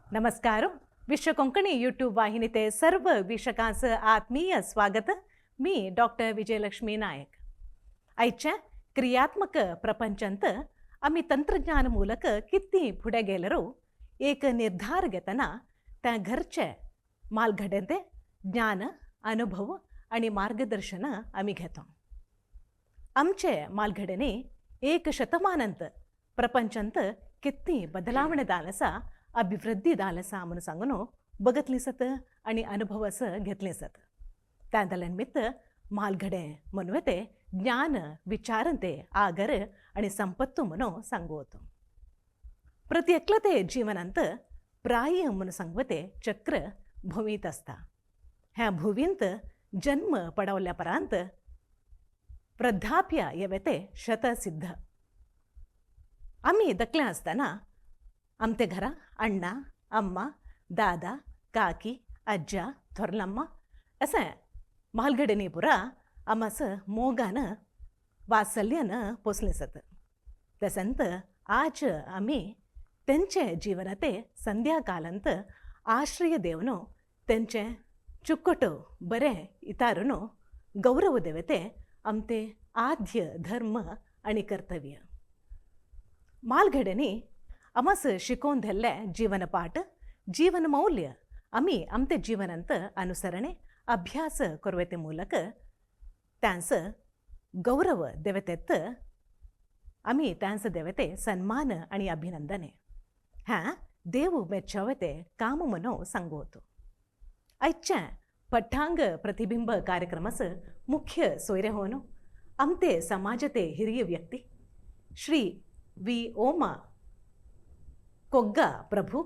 नमस्कार. विश्व कोंकणी यूट्यूब वाहिनीते सर्व वीक्षकांचं आत्मीय स्वागत. मी डॉक्टर विजयलक्ष्मी नायक. आजच्या क्रियात्मक प्रपंचांत आम्ही तंत्रज्ञान मूलक किती पुढे गेलो एक निर्धार घेताना त्या घरचे मालघड्यांचे ज्ञान अनुभव आणि मार्गदर्शन आम्ही घेतो. आमचे मालघड्याने एक शतमानांत प्रपंचांत किती बदलावणे दालसा अभिवृद्धी दालसा म्हणून सांगून बघतलीसत आणि अनुभवस घेतलीसत. त्या निमित्त मालघडे म्हणून ते ज्ञान विचारंते आगर आणि संपत्तू म्हणून सांगू होतो. प्रति एकलते जीवनांत प्राय म्हणून सांगवते चक्र भुवीत असता. ह्या भुवींत जन्म पडवल्यापर्यंत वृद्धाप्य येवेते शतसिद्ध. आम्ही दकल्या असताना आमते घरा अण्णा अम्मा दादा काकी अज्जा थोरलम्मा असे मालगडेनी पुरा आम्हास मोगानं वात्सल्यानं पोसलेसत. तसंत आज आम्ही त्यांचे जीवनाते संध्याकालांत आश्रय देवनो त्यांचे चुक्कटो बरे इतारुनो गौरव देवते आमते आद्य धर्म आणि कर्तव्य. मालघडेनी आम्हास शिकवून दिले जीवनपाठ जीवन मौल्य आम्ही आमते जीवनांत अनुसरणे अभ्यास करवेते मूलक त्यांचं गौरव देवतेत आम्ही त्यांचं देवते सन्मान आणि अभिनंदने. ह्या देव मेच्छवते काम म्हणून सांगू होतो. आजच्या पट्टांग प्रतिबिंब कार्यक्रमास मुख्य सोयरे होनो आमते समाजते हिरिय व्यक्ती श्री वी ओमा कोग्गा प्रभू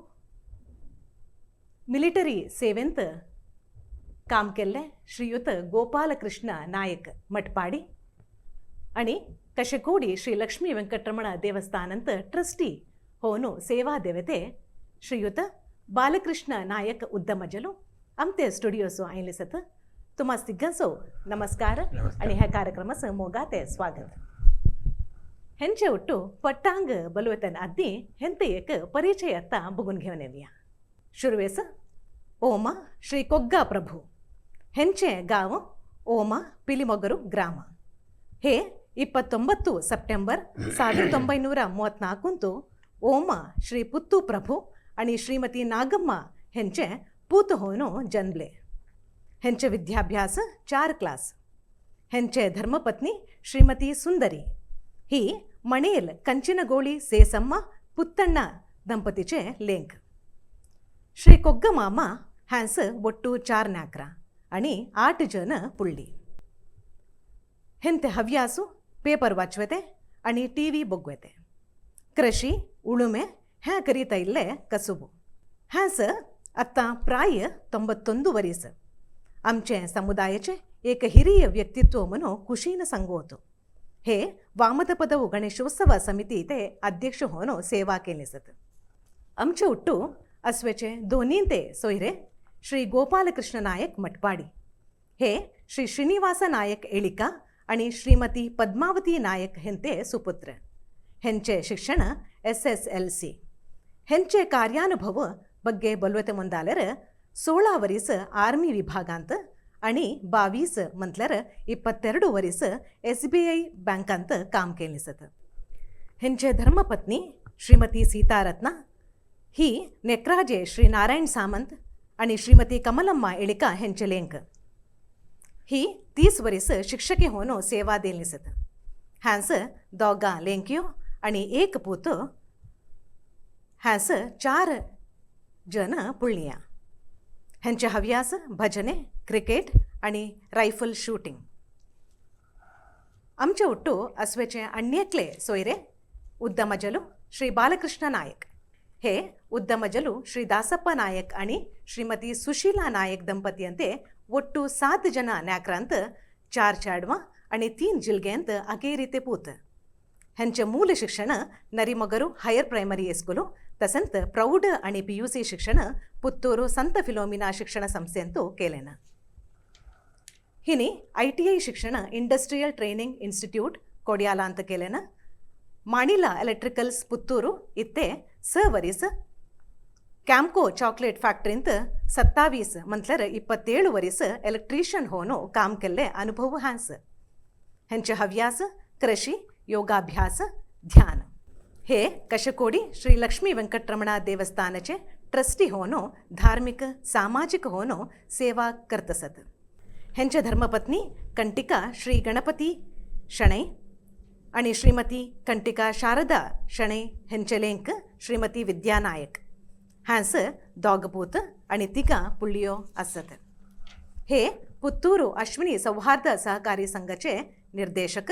मिलिटरी सेवेंत काम केले श्रीयुत गोपालकृष्ण नायक मटपाडी आणि कशकोडी श्री लक्ष्मी वेंकटरमण देवस्थानंत ट्रस्टी होनो सेवा देवते श्रीयुत बालकृष्ण नायक उद्दमजलो आमते स्टुडियोसो आयलिसत. तुम्हा तिघांचो नमस्कार आणि ह्या कार्यक्रमास मोगाते स्वागत. हेंचे ಒಟ್ಟು ಪಟ್ಟಾಂಗ ಬಲುವತನ ಅದ್ದಿ ಹೆಂತೆ ಏಕ ಪರಿಚಯತ್ತ ಬುಗುನ್ घेऊन येऊया. शुरुवेस ओमा श्री कोग्गा प्रभू ಹೆಂಚೆ गाव ओमा पिलिमೊಗರು ಗ್ರಾಮ. हे 29 ಸೆಪ್ಟೆಂಬರ್ 1934 ओमा श्री पुत्तू प्रभू आणि श्रीमती नागम्मा ಹೆಂಚೆ पूत होनो जन्मले. ಹೆಂಚೆ विद्याभ्यास 4 क्लास. ಹೆಂಚೆ धर्मपत्नी श्रीमती सुंदरी ही मणेल कंचिनगोळी सेसम्मा पुत्तಣ್ಣ ದಂಪತಿचे लेंक. श्री कोग्गा मामा हॅन्स ಒಟ್ಟು 4 नाकरा आणि 8 जन पुळ्ळी. ಹೆಂತೆ ಹವ್ಯಾಸು ಪೇಪರ್ वाचवेते आणि टीव्ही बघवेते. कृषी उळुमे ह्या करीता इल्ले कसुबू. हॅन्स आत्ता प्राय 91 वरीस. आमचे समुदायाचे एक हिरिय व्यक्तित्व म्हणून खुशीनं सांगू होतो. हे वामदपदವು गणेशोत्सव समिती ते अध्यक्ष होनो सेवा केलीसत. आमचे उट्टू अस्वेचे दोन्ही ते सोयरे श्री गोपालकृष्ण नायक मटपाडी हे श्री श्रीनिवास नायक एळिका आणि श्रीमती पद्मावती नायक ಹೆಂತೆ सुपुत्र. ಹೆಂಚೆ ಶಿಕ್ಷಣ SSLC. ಹೆಂಚೆ कार्यानुभव ಬಗ್ಗೆ बोलवते ಮುಂದಾಲर 16 वरीस आर्मी विभागांत आणि 22 म्हटल्यार 22 वरीस SBI बँकांत काम केलीसत. ಹೆಂಚೆ धर्मपत्नी श्रीमती सीतारत्ना ही नेक्राजे श्री नारायण सामंत आणि श्रीमती कमलम्मा एळिका ಹೆಂಚೆ लेंक. ही 30 वरीस शिक्षकी होनो सेवा देलिसत. हॅन्स दोगा लेंक्यो आणि 1 पूत. हॅन्स 4 जन पुळ्ळिया. ಹೆಂಚೆ ಹವ್ಯಾಸ ಭಜನೆ क्रिकेट आणि रायफल शूटिंग. आमचे उट्टू अस्वेचे अन्येकले सोयरे उद्दमजलू श्री बालकृष्ण नायक. हे उद्दमजलू श्री दासप्प नायक आणि श्रीमती सुशीला नायक ದಂಪತಿಯಂತೆ ಒಟ್ಟು 7 जन ನ್ಯಾಕ್ರಾಂತ 4 ಚಾಡ್ವ आणि 3 जिल्ग्यांत अगेरीते पूत. ಹೆಂಚೆ मूल शिक्षण नरीमೊಗರು हायर प्रायमरी स्कूल तसंत प्रौढ आणि PUC शिक्षण पुत्तूರು संत फिलोमिना शिक्षण संस्थेंतू केलेन. हिनी ITI शिक्षण इंडस्ट्रियल ट्रेनिंग इन्स्टिट्यूट कोडियाला ಅಂತ केलेन. माणिला इलेक्ट्रिकल्स पुत्तूರು इत्ते 6 वरीस ಕ್ಯಾಂಕೋ ಚಾಕ್ಲೇಟ್ ಫ್ಯಾಕ್ಟ್ರಿಂತ 27 म्हटल्यार 27 वर्स इलेक्ट्रिशियन होनो काम केल्ले अनुभव हांस. हेंचे हव्यास कृषी, योगाभ्यास, ध्यान. हे कशकोडी श्री लक्ष्मी वेंकटरमणा देवस्थानाचे ट्रस्टी होनो धार्मिक सामाजिक होनो सेवा करतसत. हेंचे धर्मपत्नी कंटिका श्री गणपती शणै आणि श्रीमती कंटिका शारदा शणै हेंचे लेंक श्रीमती विद्या नायक. हांस दोगपूत आणि तिगा पुळयो आसत. हे पुत्तूरू अश्विनी सौहार्द सहकारी संघाचे निर्देशक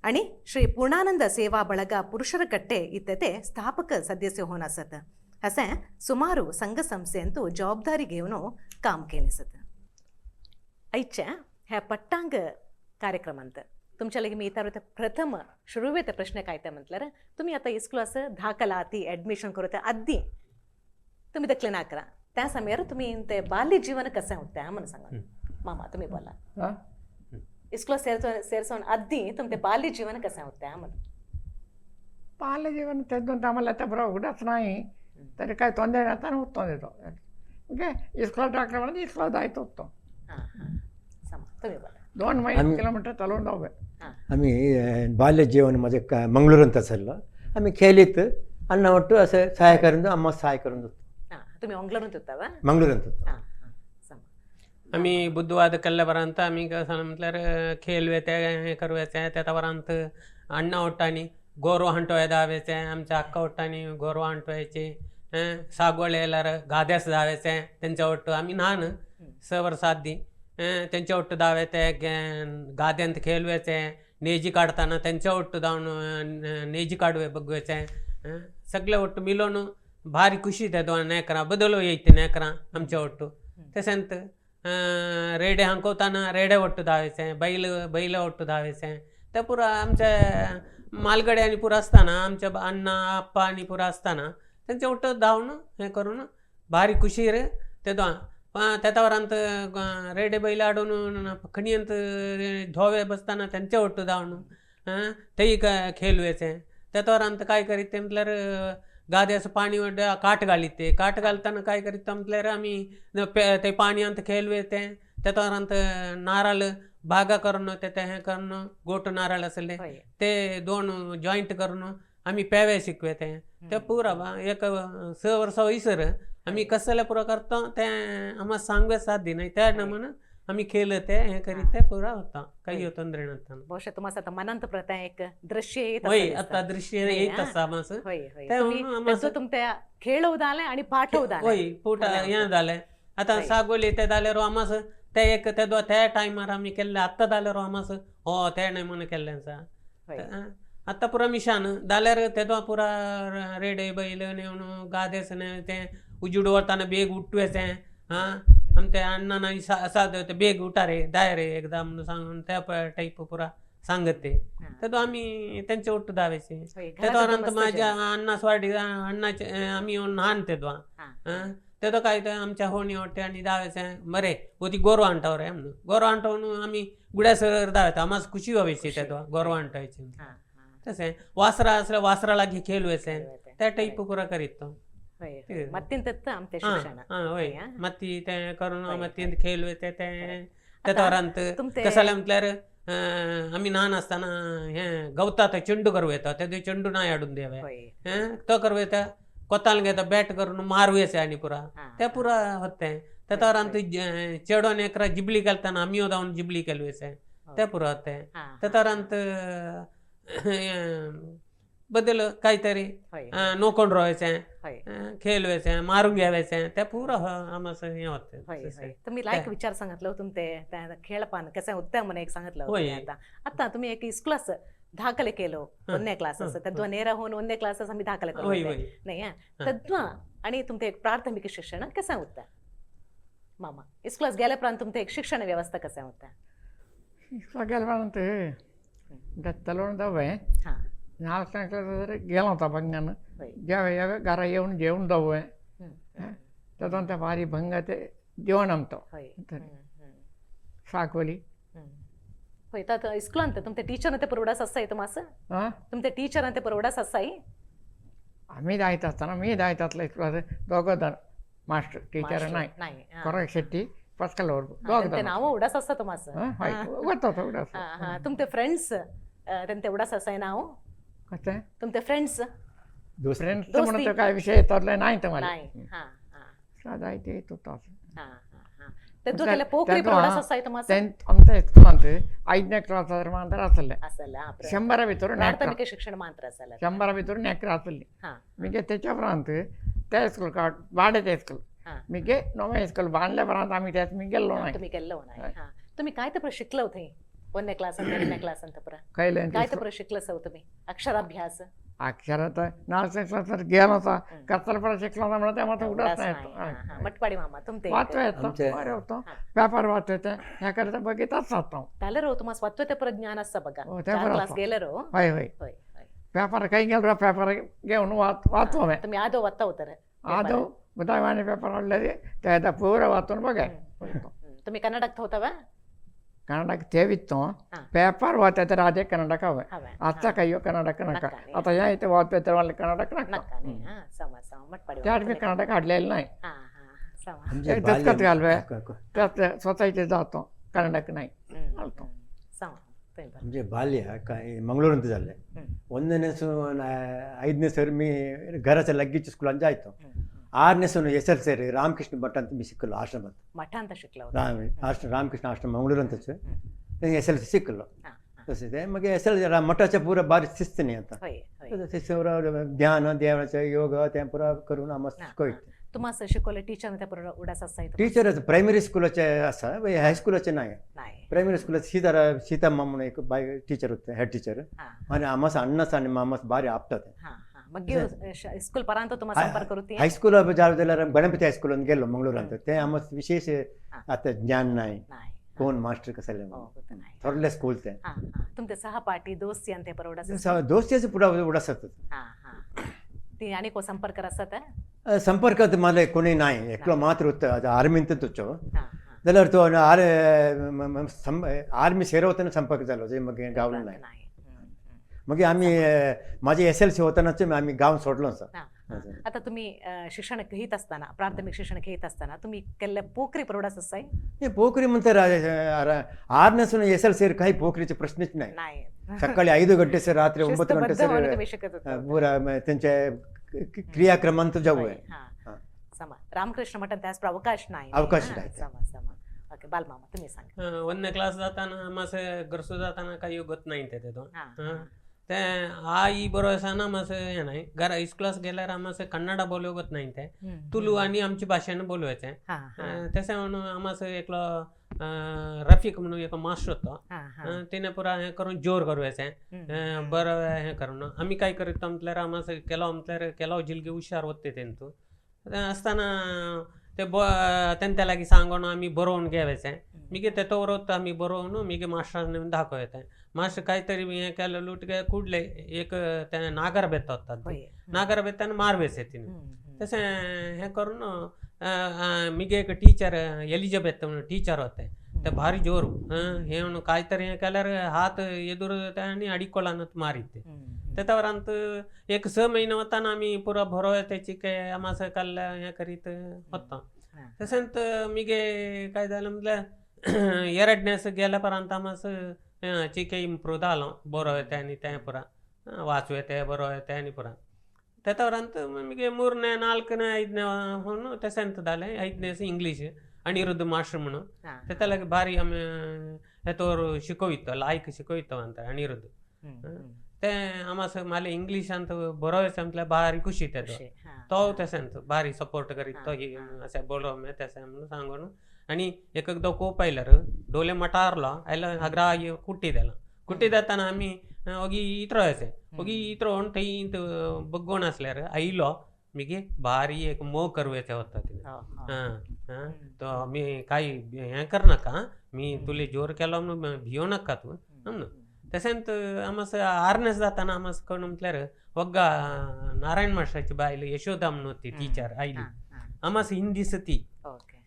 आणि श्री पूर्णानंद सेवा ಬಳಗ पुरुषर कट्टे इत्ते स्थापक सदस्य होऊन असत. असे सुमारू संघ संस्थेंतू जबाबदारी घेऊन काम केलेसत. आयच्या ह्या पट्टांग कार्यक्रमांत तुमच्या लगी मी इतर प्रथम शुरुवेत प्रश्न काय ते म्हटल्यार तुम्ही आता इस्कुलास दाखलाती ॲडमिशन करूत आधी तुम्ही दखले ना करा त्या समयार तुम्ही ते बाल्य जीवन कसं होतं म्हणून सांगा. मामा तुम्ही बोला. इस्कुला ಸೇರ್ಸೋಣ आधी तुमचे बाल्य जीवन कसं होतं म्हणून. बाल्य जीवन तेदून आम्हाला आता बरं उघडच नाही तरी काय ತೊಂದರೆ आता होतो देतो ओके. इस्कुला टाकलं म्हणजे इस्कुला जायचं होतो. हां हां समा तुम्ही बोला. 2 किलोमीटर चालून जाऊ. आम्ही बाल्य जीवन माझे मंगळूरंत सरलं. आम्ही खेळीत अन्न ಒಟ್ಟು असं सहाय करून अम्मा सहाय करून होतो. हां तुम्ही मंगळूरत होता मंगळूरंत होतो. हां हां समा. आम्ही बुद्धवाद केल्ल्यापर्यंत आम्ही कसं म्हटल्यार खेळ वेते हे करू वेचे त्या वरांत अण्णा ओट्टानी गोरवा हंटोय दावेचे आमच्या अक्का ओट्टानी गोरवा हंटोयचे सागवळे येल्यार गाद्यास दावेचे त्यांच्या ओट्ट आम्ही ल्हान 6 वर्सां आदी त्यांच्या ओट्ट दावेते गाद्यांत खेळवेचे नेजी काढताना त्यांच्या ओट्ट जावन नेजी काडवे बघवेचे सगळे ओट्ट मिलोन भारी खुशी ते दोन नेकरां बदलो येयते नेकरां आमच्या ओट्ट. तशेंच रेडे हांकोवताना रेडे ओट्ट धावेचे बैल ओट्ट धावेचे ते पुरा आमच्या मालगडे आनी पुरा आसतना आमच्या अण्णा आप्पा आनी पुरा आसतना तेंचे ओट्ट धांवन हें करून भारी खुशीर ते दोन त्या वरांत रेडे बैल हाडून खणयंत धोवे बसताना त्यांचे ओट्ट धांवन तेय खेळवेचे. त्या वरांत काय करीत ते म्हटल्यार गाद्याचं पाणी काठ घालीत ते काठ घालताना काय करीत म्हटल्यार आम्ही ते पाणयांत खेळवेते. त्या वरांत नारळ बागा करून ते हें करून गोट नारळ असले ते 2 जॉईंट करून आम्ही पेवे शिकवेते. ते पुरा एक 6 वर्सां वयसर आम्ही कसले पुरा करतो ते आम्हाला सांगवे साध्य नाही त्या नमून आम्ही केलं ते हे करीत ते पुरा होता काही ತೊಂದರೆ नसताना. बहुशः तुम्हाला आता मनांत प्रथा एक दृश्य येत होय आता दृश्य येत असा मास होय होय तुमच्या खेळवदाले आणि पाठवदाले होय पुटा हें जालें आतां सागोली ते जाल्यार आमास ते एक ते त्या टायमार आमी केल्ले आत्तां जाल्यार आमास हो ते नाही म्हणून केल्लें आसा. आतां पुरा मिशान जाल्यार ते पुरा रेडे बैल नेवन गादेस ते उजूड वताना बेग उठवेचे. आम ते अण्णा नाही साध ते बेग उठा रे दाय रे एकदा म्हणून सांगून त्या टाईप पुरा सांगत ते तो आम्ही त्यांचे ओट्ट दावेचे. त्यानंतर माझ्या अण्णा स्वाडी अण्णाचे आम्ही येऊन न्हान ते तो काय ते आमच्या होणी ओट्टे आणि दावेचे बरे होती गोरवा आणटावर रे म्हणून गोरवा आणटावून आम्ही गुड्यासर दावेत आम्हाला खुशी व्हायची ते गोरवा आणटायचे. तसे वासरा असल्या वासरा लागी खेळवेचे त्या टाईप पुरा करीत तो होय मत्ती ते करून मत्तींत खेळवेते ते वरांत कसं म्हटल्यार आम्ही ल्हान असताना हे गवतात चेंडू करवेता ते चेंडू नाही हाडून देवे तो करवेता कोताल घेता बॅट करून मारवेचे आणि पुरा ते पुरा होते. त्या वरांत चेडोन एकरा जिबली घालताना आम्ही जाऊन जिबली केलवेचे ते पुरा होते. त्या वरांत बदल काहीतरी नोकोंड राहायचे खेळवेचे मारून घ्यायचे ते पुरा आम्हाला हे होते. तुम्ही लायक विचार सांगितलं तुमचे खेळपान कसं उत्तम म्हणून एक सांगितलं. आता तुम्ही एक इस्कुलास दाखले केलो 1ನೇ क्लास तद्वा ನೇರ होऊन 1ನೇ क्लास आम्ही दाखले केलो नाही तद्वा आणि तुमचे एक प्राथमिक शिक्षण कसं होतं मामा. इस्कुलास गेल्यापर्यंत तुमचे एक शिक्षण व्यवस्था कसं होतं. इस्कुला गेल्यापर्यंत तलवून जावे 4ನೇ क्लास गेलो होता भंगान ज्यावे यावे घरा येऊन जेवून जावे तेदोन ते भारी भंग ते जेवण आमतो साकवली. होय तर इस्कुलांत तुमचे टीचर ते परवडास असाय तुम्हाला तुमचे टीचर ते परवडास असाय आम्ही जायत असताना मी जायतातलं इस्कुलाचे दोघं जण मास्टर टीचर नाही नाही ಕೊರಗ ಶೆಟ್ಟಿ ಪಸ್ಕಲ್ ಅವ್ರು त्यांचे नाव उडास असतं तुम्हाला तुमचे फ्रेंड्स त्यांचे उडास असाय नाव ಮತ್ತೆ तुमचे फ्रेंड्स फ्रेंड्स दोस्ती. म्हणतो काय विषय येतातले नाही तर मला नाही हा हा जायते येत होता हा हा ते जो केलं पोकरी उडास असाय तुम्हाला ಅಂತ ಎತ್ಕೊಂತ 5ನೇ ಕ್ಲಾಸ್ ಆದ್ರೆ ಮಾತ್ರ असले असेल 100 भितर प्राथमिक शिक्षण मात्र असेल 100 भितर नेकर असली हा मिगे त्याच्यापर्यंत त्या स्कूल का भाड्याच्या स्कूल हा मिगे नव्या स्कूल बांधल्यापर्यंत आम्ही त्यात मी गेलो नाही तुम्ही केलं नाही हा तुम्ही काय तर शिकलं होते 1ನೇ क्लास आणि 2ನೇ क्लास ಅಂತ कैले काय तर शिकलं सौ तुम्ही अक्षराभ्यास अक्षरात 4ನೇ क्लास गेला होता कचलपडा शिकला होता म्हणून त्यामध्ये उडत नाही मटपाडी मामा तुमचे वाचवा येतो बरे होतो व्यापार वाचवते ह्याकरिता बघितच होतो त्याला रो तुम्हाला स्वतःचे प्रज्ञान असतं बघा हो, त्या 4 बरोबर. क्लास गेले रो होय होय होय होय व्यापार काही गेलो व्यापार घेऊन वाचवा तुम्ही आदो वाचता होता रे आदो बुधावाने पेपर वाढले त्या पूर वाचून बघाय तुम्ही कर्नाटक होता वा ಕನ್ನಡಕ್ಕೆ ತೇವಿತ್ತು ಹಾ. ಪೇಪರ್ ಓದ್ತೈತಾರೆ ಅದೇ ಕನ್ನಡಕ್ಕೆ ಅವೆ ಹವೆ ಅಚ್ಚ ಕೈಯೋ ಕನ್ನಡಕ್ಕೆ ನಕ್ಕ ನಕ್ಕ. आता यायचं ಓದ್ತೈತಾರೆ వాళ్ళ ಕನ್ನಡಕ್ಕೆ ನಕ್ಕ नक्का नाही हा समा समा मटपाडी त्यात मी कನ್ನडಕ್ಕೆ आडलेलं नाही हा हा समा आमचे एक दचकत बाल्य- घालवे क- क- त्यात स्वतःचे जातो ಕನ್ನಡಕ್ಕೆ नाही ಆಲ್ತು. समा तुम्ही बरं. म्हणजे बाल्य काय मंगळूर ಅಂತ झालंय हम्म. 1ನೇ 5ನೇ ಸರ್ मी घराच्या लगेच स्कूलात जायचो 6ನೇ ಸರ್ SLC रामकृष्ण भट ಅಂತ मी शिकलो आश्रमात मठ ಅಂತ शिकला होता रामकृष्ण आश्रम मंगळूर ಅಂತच SLC शिकलो हा हा तसे ते मग SLC मठाच्या पुरा बारी शिस्त नाही आता होय होय शिस्तवर ध्यान देवाचं योग त्या पुरा करून आम्हाला हा, शिकवत हा. तुम्हाला असं शिकवलं टीचर त्या पूर्ण उडास असाय टीचर प्रायमरी स्कूलचे असा हायस्कूलचे नाही नाही प्रायमरी स्कूलात सीताम्मा म्हणून एक बाय टीचर होते हेड टीचर हा आणि आम्हाला अण्णास आणि मामास भारी आपतात हा हा मग स्कूल पर्यंत तुम्हाला संपर्क करूती हायस्कूल जायला गणपती हायस्कूल गेलो मंगळूरांत ते आम्हाला विशेष आता ज्ञान नाही नाही कोण मास्टर कसं हो होतं नाही थोरले स्कूल ते हा हा तुमचे सहपाठी दोस्ती आणि ते परवडास दोस्तीचे पुढे उडास असतात हा हा ती आणि को संपर्क असतात संपर्कात मला कोणी नाही एकलो मात्र होतं आर्मींत तुझो हा हा जाल्यार तो आर्मी सेरवताना संपर्क झालो जे मग गावलो नाही नाही मग आम्ही माझे SLC होतानाच आम्ही गाव सोडलो सर हा, हा. आता तुम्ही शिक्षण घेत असताना प्राथमिक शिक्षण घेत असताना तुम्ही केले पोखरी परवडास असाय हे पोखरी म्हणतात 6ನೇ SLC काही पोखरीचे प्रश्नच नाही नाही सकाळी 5 गंटे सर रात्री 9 शिस्तबद्ध गंटे होणं सर तुम्ही शिकत होता पुरा त्यांच्या क्रियाक्रमांत जाऊ आहे हा समा रामकृष्ण मठ त्यास अवकाश नाही अवकाश हा, नाही. समा समा ओके बालमामा तुम्ही सांगा 1ನೇ ಕ್ಲಾಸ್ जाताना मासे गरसू जाताना काही योगत नाही ते तिथून हा ते आ ई बरोबर मासे हे नाही घरा इस्कलास गेल्यावर आम्हाला कन्नड बोलवत नाही ते तुलू आणि आमची भाषेनं बोलवायचे हा हा तसे म्हणून आम्हाला एकलो रफिक म्हणून एक मास्टर होतो हा हा तिने पुरा हे करून जोर करवायचे बरं हे करून आम्ही काय करतो म्हटल्यार आम्हाला केलो जिलगी हुशार होते तेंतू असताना ते त्यांच्या लागी सांगून आम्ही बरोवन घ्यायचे मिगे ते तोरत आम्ही बरोवन मिगे मास्टरांनी दाखवायचे मास्टर काहीतरी हे केलं लूट गे कुडले एक त्या नागर बेत होतात होय नागर बेताने मारवेचे तिने हम्म, तसे हे करून मिगे एक टीचर एलिझाबेथ म्हणून टीचर होते ते भारी जोर हे म्हणून काहीतरी हे केल्यावर हात एदूर आणि अडिकोलानच मारिते त्याच्यावरांत एक 6 महिने होताना आम्ही पुरा भरो त्याची काय आम्हाला काल हे करीत होता तसंत मिगे काय झालं म्हटलं 2ನೇಸ್ गेल्यापर्यंत आम्हाला चिके इम्प्रूव झालो बरो येते आणि ते पुरा वाचू येते बरो येते आणि पुरा त्याच्यावरांत मिगे 3ನೇ 4ನೇ 5ನೇ म्हणून तसंत झाले 5ನೇಸ್ इंग्लिश अनिरुद्ध मास्टर म्हणून त्याला भारी आम्ही हे तोर शिकवितो लायक शिकवितो ಅಂತ अनिरुद्ध ते आम्हाला मला इंग्लिश ಅಂತ बरोयचं म्हटलं भारी खुशी येतो तो तसंत भारी सपोर्ट करीत तो असे बोलव मी तसं म्हणून सांगून आणि एकदा को पाहिलं डोले मटारला आयला हगरा कुट्टी देताना आम्ही होगी इत्र व्हायचे होगी इत्र होऊन थंय बघून असल्यार आईलो मिगे भारी एक मोग करवायचे होता तिने तो मी काही हे कर नका मी तुले जोर केलो म्हणून भियो नका तू म्हणून तसेंत आम्हाला 6ನೇಸ್ जाताना आम्हाला कोण म्हटल्यार वग्गा नारायण मास्टराची बायल यशोदा म्हणून होती टीचर आयली आम्हाला हिंदी सती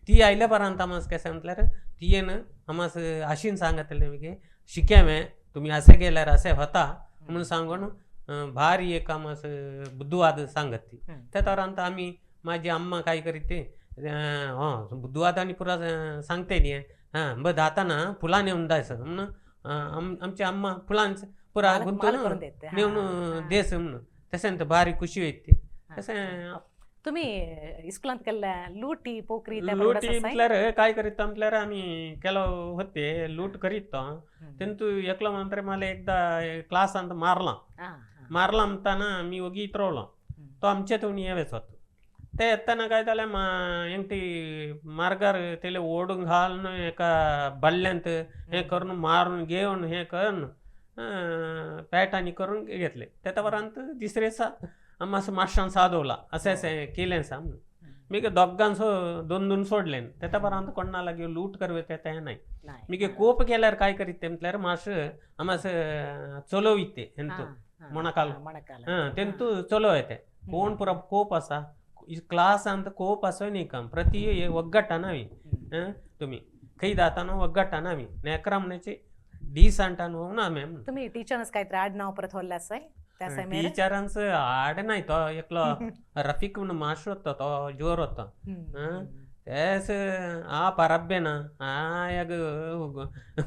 ती आयल्यापर्यंत आम्हाला कसं म्हटल्यार ती येणं आम्हाला आशीन सांगतले मिगे शिक्यामे तुम्ही असे गेल्यार असे होता म्हणून सांगून भारी एक असं बुद्धवाद सांगत ती त्या तरांत आम्ही माझी अम्मा काय करीते बुद्धवाद आणि पुरा सांगते नी बघ जाताना फुला नेऊन द्यायचं म्हणून आमची अम्मा फुलांचं पुरा माल गुंतून करून देते. हा, नेऊन देस म्हणून तसं भारी खुशी होती तसं तुम्ही इस्कुलांत केल्ल्या लुटी पोकरी त्या लूट प्रमाणात असाय? म्हटल्यार काय करीत म्हटल्यार आम्ही केलो होते लूट करीत तो तेंतू एकलो म्हणतर मला एकदा क्लासांत मारला हा, मारला म्हणताना मी ओगी इतरवलो तो आमचे तोणी येवेच होतो ते येताना काय जालें एंगटी मार्गार तेले ओडून घालून एका बल्ल्यांत हे करून मारून घेवन हे करून पॅटांनी करून घेतले त्या वरांत दुसरे दिसा मातसो माश्टान सादवला अशें अशें केलें सा मी दोगांचो दोन सोडले त्या परांत कोणा लागीं लूट करवे ते नाही नाही. मी कोप केल्यार काय करीत ते म्हटल्यार मातशे आमास चलोवीत ते हेंतू मोणाकाल मोणाकाल. तेंतू चलो येते कोण पुरा कोप आसा क्लासांत कोप आसोय न्ही काम प्रति ಒಗ್ಗಟ್ಟಾನವಿ तुम्ही खंय जाताना ಒಗ್ಗಟ್ಟಾನವಿ नेकरा म्हणचे दीस आणटान ना मॅम तुम्ही टीचर्स काहीतरी आडनाव परत होल्ले असाय त्या समय टीचरांचं आड नाही तो एकलो रफीक म्हणून मास्टर होता तो जोर होता तेच पराब्बे ना याग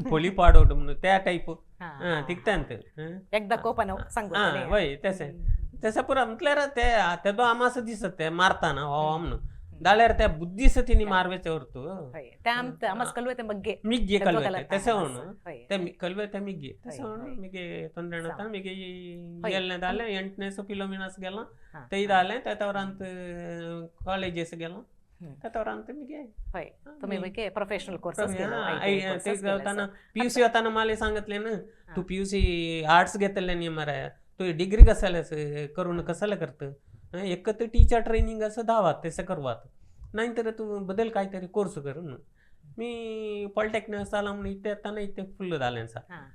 पोली पाडवट म्हणून त्या टाईप तिकतांत एकदा कोपान सांगू वय तसं पुरा म्हटल्यार ते तो आमास दिसत ते मारताना म्हणून जाल्यार त्या बुद्धीस तिने मारवेचे ಹೊರತು ಕಲ್ವೆ ಬಗ್ಗೆ ಮಿಗ್ಗೆ ಕಲ್ವೆ ತೆಸವನು ते ಕಲ್ವೆ ते ಮಿಗ್ಗೆ ತೆಸವನು ಮಿಗ್ಗೆ ತೊಂದರೆನತ ಮಿಗ್ಗೆ गेलने दाले 8ನೇ किलोमीटर्स गेला ते दाले त्यावरांत कॉलेजेस गेला त्यावरांत मिगे होय तुम्ही म्हणजे प्रोफेशनल कोर्सेस ते होताना पीयूसी होताना मला सांगितले ना तू पीयूसी आर्ट्स घेतले नाही मरा तू डिग्री कसाला करून कसाला करत एक तर टीचर ट्रेनिंग असं धावात तसं करवात नाहीतर तू बदल काहीतरी कोर्स कर मी पॉलिटेक्निक साला म्हणून इथे येताना इथे फुल्ल झाले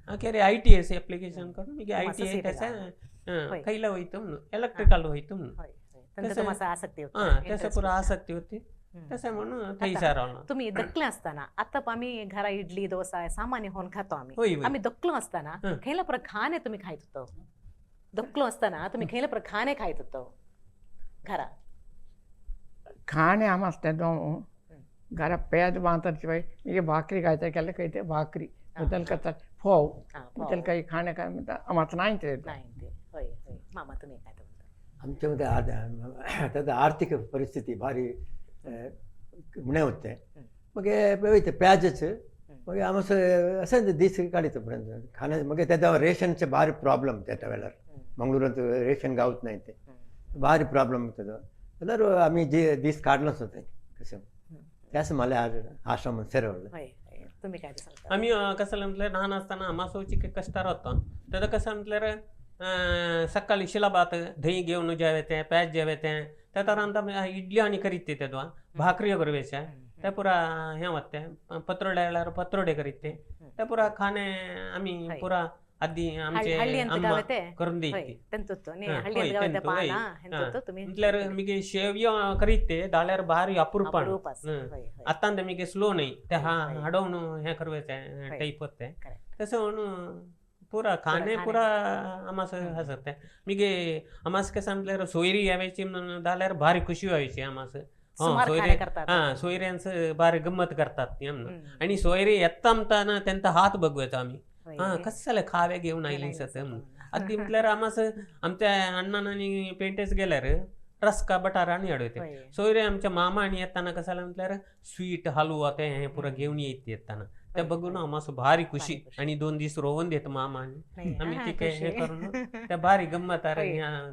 अखेर ITS ऍप्लिकेशन करून मी ITS त्याचं खैला होईतो म्हणून इलेक्ट्रिकल होईतो म्हणून तसं पुरा आसक्ती होती तसं म्हणून थैसार तुम्ही दक्कले असताना आता आम्ही घरा इडली डोसा सामान्य होऊन खातो आम्ही दक्कलो असताना खैला पुरा खाणे तुम्ही खायत होतो दक्कलो असताना तुम्ही खैला पुरा खाणे खायत होतो घरा खाणे आम असते घरा पेज बांधतात मी भाकरी खायचं केलं काही ते भाकरी बदल करतात फोव बदल काही खाणे काय म्हणतात आम्हाला नाही ते मामा तुम्ही काय आमच्यामध्ये आता आर्थिक परिस्थिती भारी म्हणे होते मग ते प्याजच मग आम्हाला असं दीस काढतो पर्यंत खाण्या मग त्याच्यावर रेशनचे भारी प्रॉब्लेम त्या वेळेला मंगळुरात रेशन गावत नाही ते भारी प्रॉब्लेम होतो जाल्यार आम्ही जे दीस काढलंच होते कसं त्याच मला आश्रम सेरवलं तुम्ही काय सांगता आम्ही कसं म्हटलं लहान असताना मासोची कष्टार होता त्याचं कसं म्हटल्यार सकाळी शिलाबात दही घेऊन जेवायचे पॅच जेवायचे त्या तरांत इडली आणि करीत ते तेव्हा भाकरी करवेचे त्या पुरा हे होते पत्रोड्या पत्रोडे करीत ते त्या पुरा खाणे आम्ही पुरा आधी आमचे अम्मा करून द्यायची म्हटल्यार मिगे शेव्य करीत ते जाल्यार भारी अपुरपान आता मिगे स्लो नाही ते हाडवून हे करवेचे टाईप होते तसं म्हणून पुरा खाणे पुरा आमास हसत मिगे आमास कसं म्हटल्यार सोयरी यायची म्हणून जाल्यार भारी खुशी व्हायची आमास सोयऱ्यांचं भारी गंमत करतात आणि सोयरी येता म्हणताना त्यांचा हात बघवायचा आम्ही कसले खावे घेऊन आयली आधी म्हटल्यार आमास आमच्या अण्णान आणि पेंटेस गेल्यार रस्का बटारा आणि हाडवते सोयरे आमच्या मामा आणि येताना कसाला म्हटल्यार स्वीट हलवा ते हे पुरा घेऊन येताना ते बघून आम्हाला भारी खुशी आणि 2 दिवस रोवून देत मामा आम्ही तिथे हे करून त्या भारी गंमत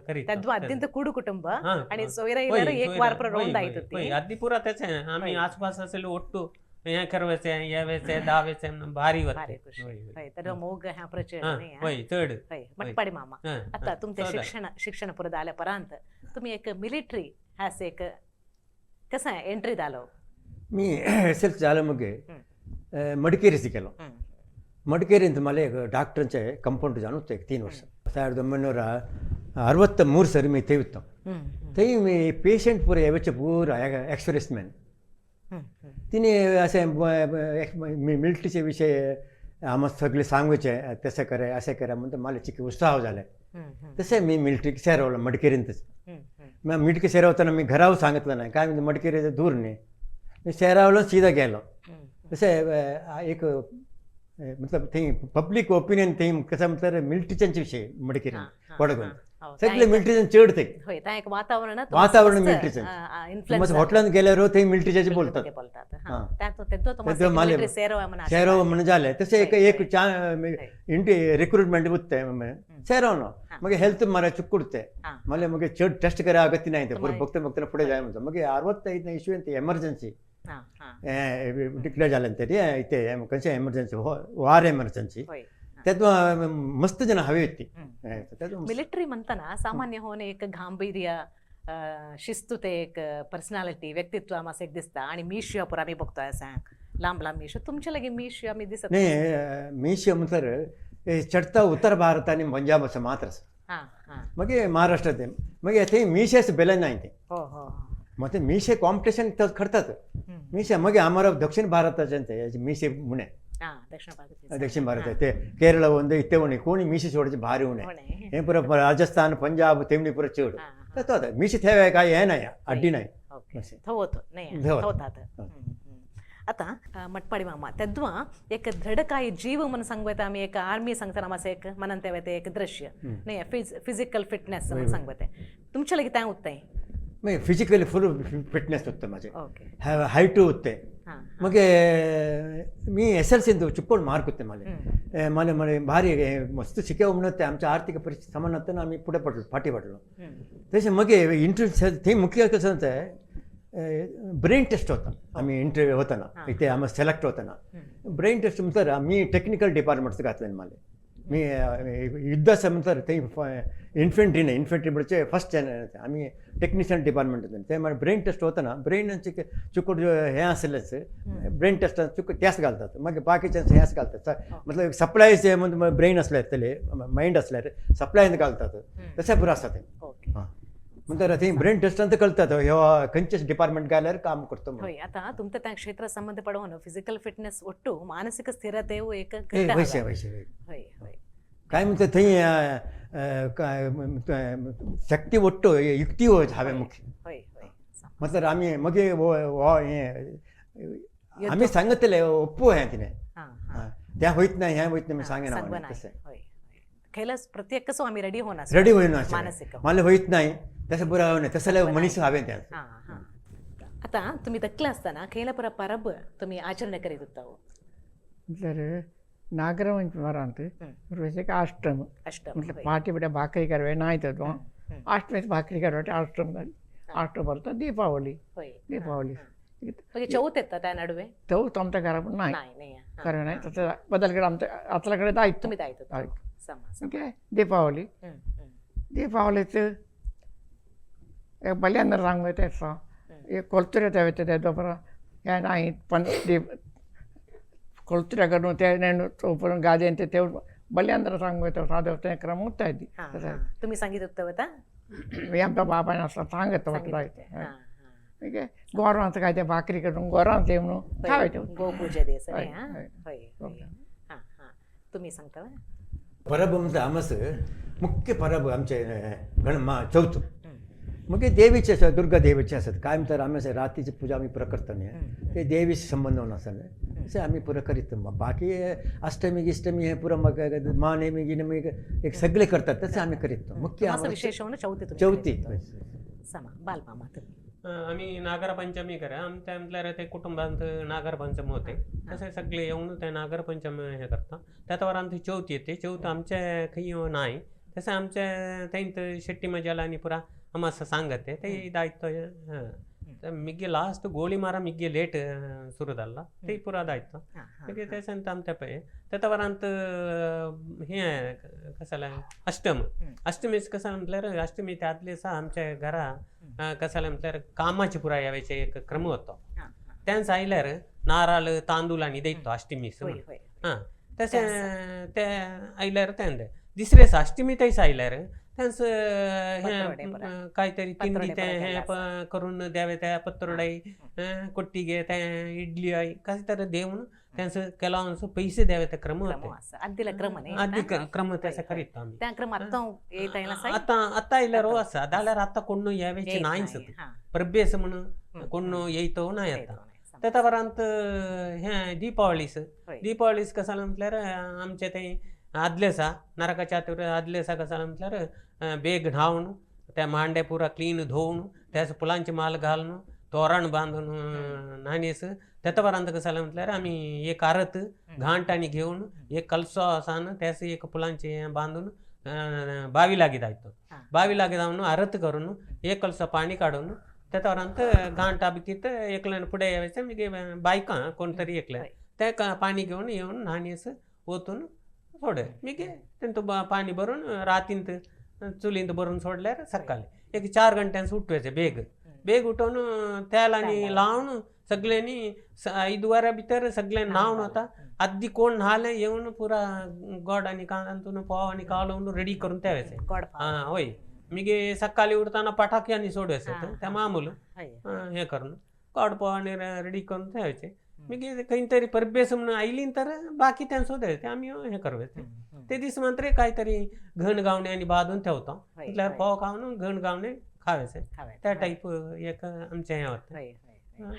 करीत कुडू कुटुंब आणि सोयरा एक वार रोवून जायत होती आधी पुरा त्याचे आम्ही आसपास असेल ओट्टू हे करवायचे यावेचे दावेचे भारी होते तर मोग ह्या प्रचंड होय चढ मटपाडी मामा आता तुमच्या शिक्षण पुढे आल्यापर्यंत तुम्ही एक मिलिटरी हॅस एक कसं आहे एंट्री झालो मी SL झालं मग मडिकेरीच केलो मडिकेरींत मला एक ಡಾಕ್ಟರ್चे कंपाउंड जाणून होतं 3 ವರ್ಷ 1963 ಸರಿ मी ते होतो ते मी पेशंट पुरे यावेचे पूरा एक्सप्रेसमॅन तिने असे मिलिटरीचे विषय आम्हाला सगळे सांगूचे तसं करे असे करा म्हणून मला चिकी उत्साह झाला तसे मी मिलिटरी सेरवलं मडकेरींतच. मग मिलिटरी सेरवताना मी घरावर सांगितलं नाही, काय म्हणजे मडकेरी दूर नाही, मी सेरावलं सीधा गेलो. तसे एक मतलब थंय पब्लीक ओपिनियन थंय कसं म्हणल्यार मिलिटरीच्यांचे विशय मडकेरी वडगून सगळे मिलिटरीच्यान चड थंय होय त्या एक वातावरण वातावरण मिलिटरीचें. इन्फ्लुएन्स मग हॉटेलांत गेल्यार थंय मिलिटरीच्याचे बोलतात. बोलतात हां. तेंचो माले सेरवा म्हणून सेरव म्हणून जालें. तशें एक रिक्रुटमेंट उत्ते सेरवनो मागीर हेल्थ मारे चुक्कुडते मागीर मग चड टेस्ट करा अगत्य नाही ते पुरो भक्त भक्तना फुडें जाय म्हणटा. मग 65 इश्यू एमर्जन्सी डिक्लेअर जालें तरी इथे खंयचे एमर्जन्सी वार एमर्जन्सी त्यातून मस्त जण हवी होती. मिलिटरी म्हणताना सामान्य होऊन एक गांभीर्य शिस्तुते एक पर्सनॅलिटी व्यक्तित्व आम्हाला एक दिसता आणि मिश्य पुरा आम्ही बघतोय सांग लांब लांब मिश्य तुमच्या लगे मिश्य आम्ही दिसत नाही. मिश्य म्हणल्यार चढता उत्तर भारत आणि पंजाब असं मात्र मग महाराष्ट्रात मग थंय मिशेच बेले नाही ते. मग ते मिशे कॉम्पिटिशन करतात मिशे मग आम्हाला दक्षिण भारताचे मिशे मुणे दक्षिण भारत ते ಕೇರಳ ಒಂದು ಇತ್ತೆ ಉಣೆ ಕೋಣಿ ಮೀಸಿ सोडचे भारी उणे हे पुरा राजस्थान पंजाब तेमनी पुरा चड तर मिशी थेवाय काय हे नाही अड्डी नाही आता मटपाडी मामा तेद्वा एक धडकाई जीव म्हणून सांगता आम्ही एक आर्मी सांगता आम्हाला एक म्हणून तेव्हा ते एक दृश्य नाही फिजिकल फिटनेस म्हणून सांगते तुमच्या लगे त्या उत्ताय मग फिजिकली फुल फिटनेस होतं माझे हाईट होते. मग मी SLC चुक्कोड मार्क होते मला मला मला भारी मस्त शिकाव म्हणत ते आमच्या आर्थिक परिस्थिती समान नसताना आम्ही पुढे पडलो फाटी पडलो. तसे मग इंटरव्ह्यू ते मुख्य कसं होतं ब्रेन टेस्ट होता आम्ही इंटरव्ह्यू होताना इथे आम्हाला सिलेक्ट होताना ब्रेन टेस्ट म्हणतात मी टेक्निकल डिपार्टमेंटचं घातलं मला मी युद्धाचं म्हणतात ते इन्फेंट्री नाही इन्फेंट्रीचे फर्स्ट आम्ही टेक्निशियन डिपार्टमेंट होतं ते मला ब्रेन टेस्ट होतं ब्रेनचे चुकूट हे असलेच ब्रेन टेस्ट चुक त्याच घालतात मग बाकीच्या हेच घालतात मतलब सप्लायच म्हणजे ब्रेन असल्यार त्याले माइंड असल्यार सप्लायन घालतात तशें पुरो आसता ते. म्हणटा थंय ब्रेन टेस्टांत कळतात ह्यो खंयचे डिपार्टमेंट गेल्यार काम करतो. होय आता तुमचं त्या क्षेत्र संबंध पडवून फिजिकल फिटनेस ಒಟ್ಟು मानसिक स्थिरते एक वैसे काय म्हणतात थंय शक्ती ಒಟ್ಟು युक्ती हावे मुख्य मतलब आम्ही मग आम्ही सांगितले ओप्पो हे तिने त्या होईत नाही ह्या होईत नाही मी सांगेन तसं खेळच प्रत्येक कसं आम्ही रेडी होणार रेडी होईना मानसिक मला होईत नाही तसं पुरा नाही तसं मनीस हवे त्या. आता तुम्ही तकले असताना खेळ पुरा परब तुम्ही आचरण करीत होता म्हटल्यार नागरवंच वरांत रोज अष्टम म्हटलं पाटी बिड्या भाकरी करवे नाही तर तो अष्टमीच भाकरी करवे अष्टम अष्टम बरता दीपावली चौथ येतात त्या नಡುವೆ चौथ आमच्या घरात नाही करवे नाही तसं बदलकडे आमच्या आतल्याकडे आयत तुम्ही ओके. दीपावलीचं एक बल्यांदर सांगू येते एक कोलतुऱ्या त्या येते दोपर हे नाही पण कोलतुऱ्या करून ते चौपरून गादीन ते बल्यांदर सांगू येतो साधव ते क्रम होता येते तुम्ही सांगितलं होतं मी आमच्या बाबाने असं सांगत होतं ठीक आहे. गोरवांचं काय ते भाकरी करून गोरवांचं ते म्हणून खावायचं गोपूजा दिवस तुम्ही सांगता परब म्हणजे आमस मुख्य परब आमचे चौथ मग देवीचे दुर्गा देवीचे असतात काय म्हणतात आम्ही रात्रीची पूजा आम्ही पुरा करताना ते देवीशी संबंध आसले असे आम्ही पुरा करीत. बाकी अष्टमी गिष्टमी हे पुरा मग मानेमी गिनेमी एक सगळे करतात तसे आम्ही करीत. मुख्य विशेष चौथी बालमामा आम्ही नागरपंचमी करा आमच्या म्हटल्यार ते कुटुंबांत नागरपंचम होते तसे सगळे येऊन ते नागरपंचम हे करता त्यात वर आमची चौथ येते. चौथ आमच्या खंय नाही तसं आमच्या थंयत शेट्टी मजाला आणि पुरा आम्हाला सांगते ते दायित्व तर मिगे लास्ट गोळी मारा मिगे लेट सुरू झाला ते पुरा दायित्व मिगे ते संत आमच्या पळय त्या वरांत हे कसाला अष्टमीच कसं म्हटल्यार अष्टमी त्या आदले सा आमच्या घरा कसाला म्हटल्यार कामाची पुरा यावेचे एक क्रम होतो त्यांच आयल्यार नारळ तांदूळ आणि देतो अष्टमीस तशें ते आयल्यार तें दुसरे अष्टमी थंयच आयल्यार त्यांचं काहीतरी तिंडी ते हे करून द्यावे त्या पत्रोडाई कोट्टी घे ते इडली आई कसं तरी देऊन त्यांचं केला पैसे द्यावे ते क्रम क्रम होते असं अद्दिला क्रम नाही आधी क्रम त्याचा करीत आम्ही त्या क्रम आता येत आहे ना साई आता इल्यार असा जाल्यार आता कोण यावेचे नाहीच प्रभ्येस म्हणून कोण येतो नाही आता त्या वरांत हे दिपावळीस कसा म्हटल्यार आमचे ते आदलेसा नरकाच्या आदलेसा कसा म्हटल्यार बेग न्हावन त्या मांड्या पुरा क्लीन धुवन त्याच फुलांची माल घालून तोरण बांधून नाणीस त्या वरांत कसं म्हटल्यार आम्ही एक आरत घांटाणी घेऊन एक कलसो असान त्यास एक फुलांचे बांधून बावी लागी जायतो बावी लागी जाऊन आरत करून एक कलसो पाणी काढून त्या वरांत घांटा बिकीत एकल्यान पुढे यायचं मी बायका कोणतरी एकल्या त्या पाणी घेऊन येऊन नाणीस ओतून सोडे मी त्यांचं पाणी भरून रातींत चुलींत भरून सोडल्यार सकाळी एक 4 घंट्यांस उठवायचे बेग उठवून त्याला आणि लावून सगळ्यांनी 5 वरा भितर सगळे न्हावन होता अद्दी कोण न्हाले येऊन पुरा गोड आणि कांदातून पाव आणि कालवून रेडी करून ठेवायचे होय मी सकाळी उठताना पटाके आणि सोडवायचे त्या मामूल हे करून गोड पाव आणि रेडी करून ठेवायचे मी काहीतरी परबेस म्हणून आयली तर बाकी त्यांना शोधायचे आम्ही हे करवायचे ते दिस मात्र काहीतरी घण गावणे आणि बांधून ठेवतो म्हटल्यावर पाव खाऊन घण गावणे खावायचे त्या टाईप एक आमच्या हे होतं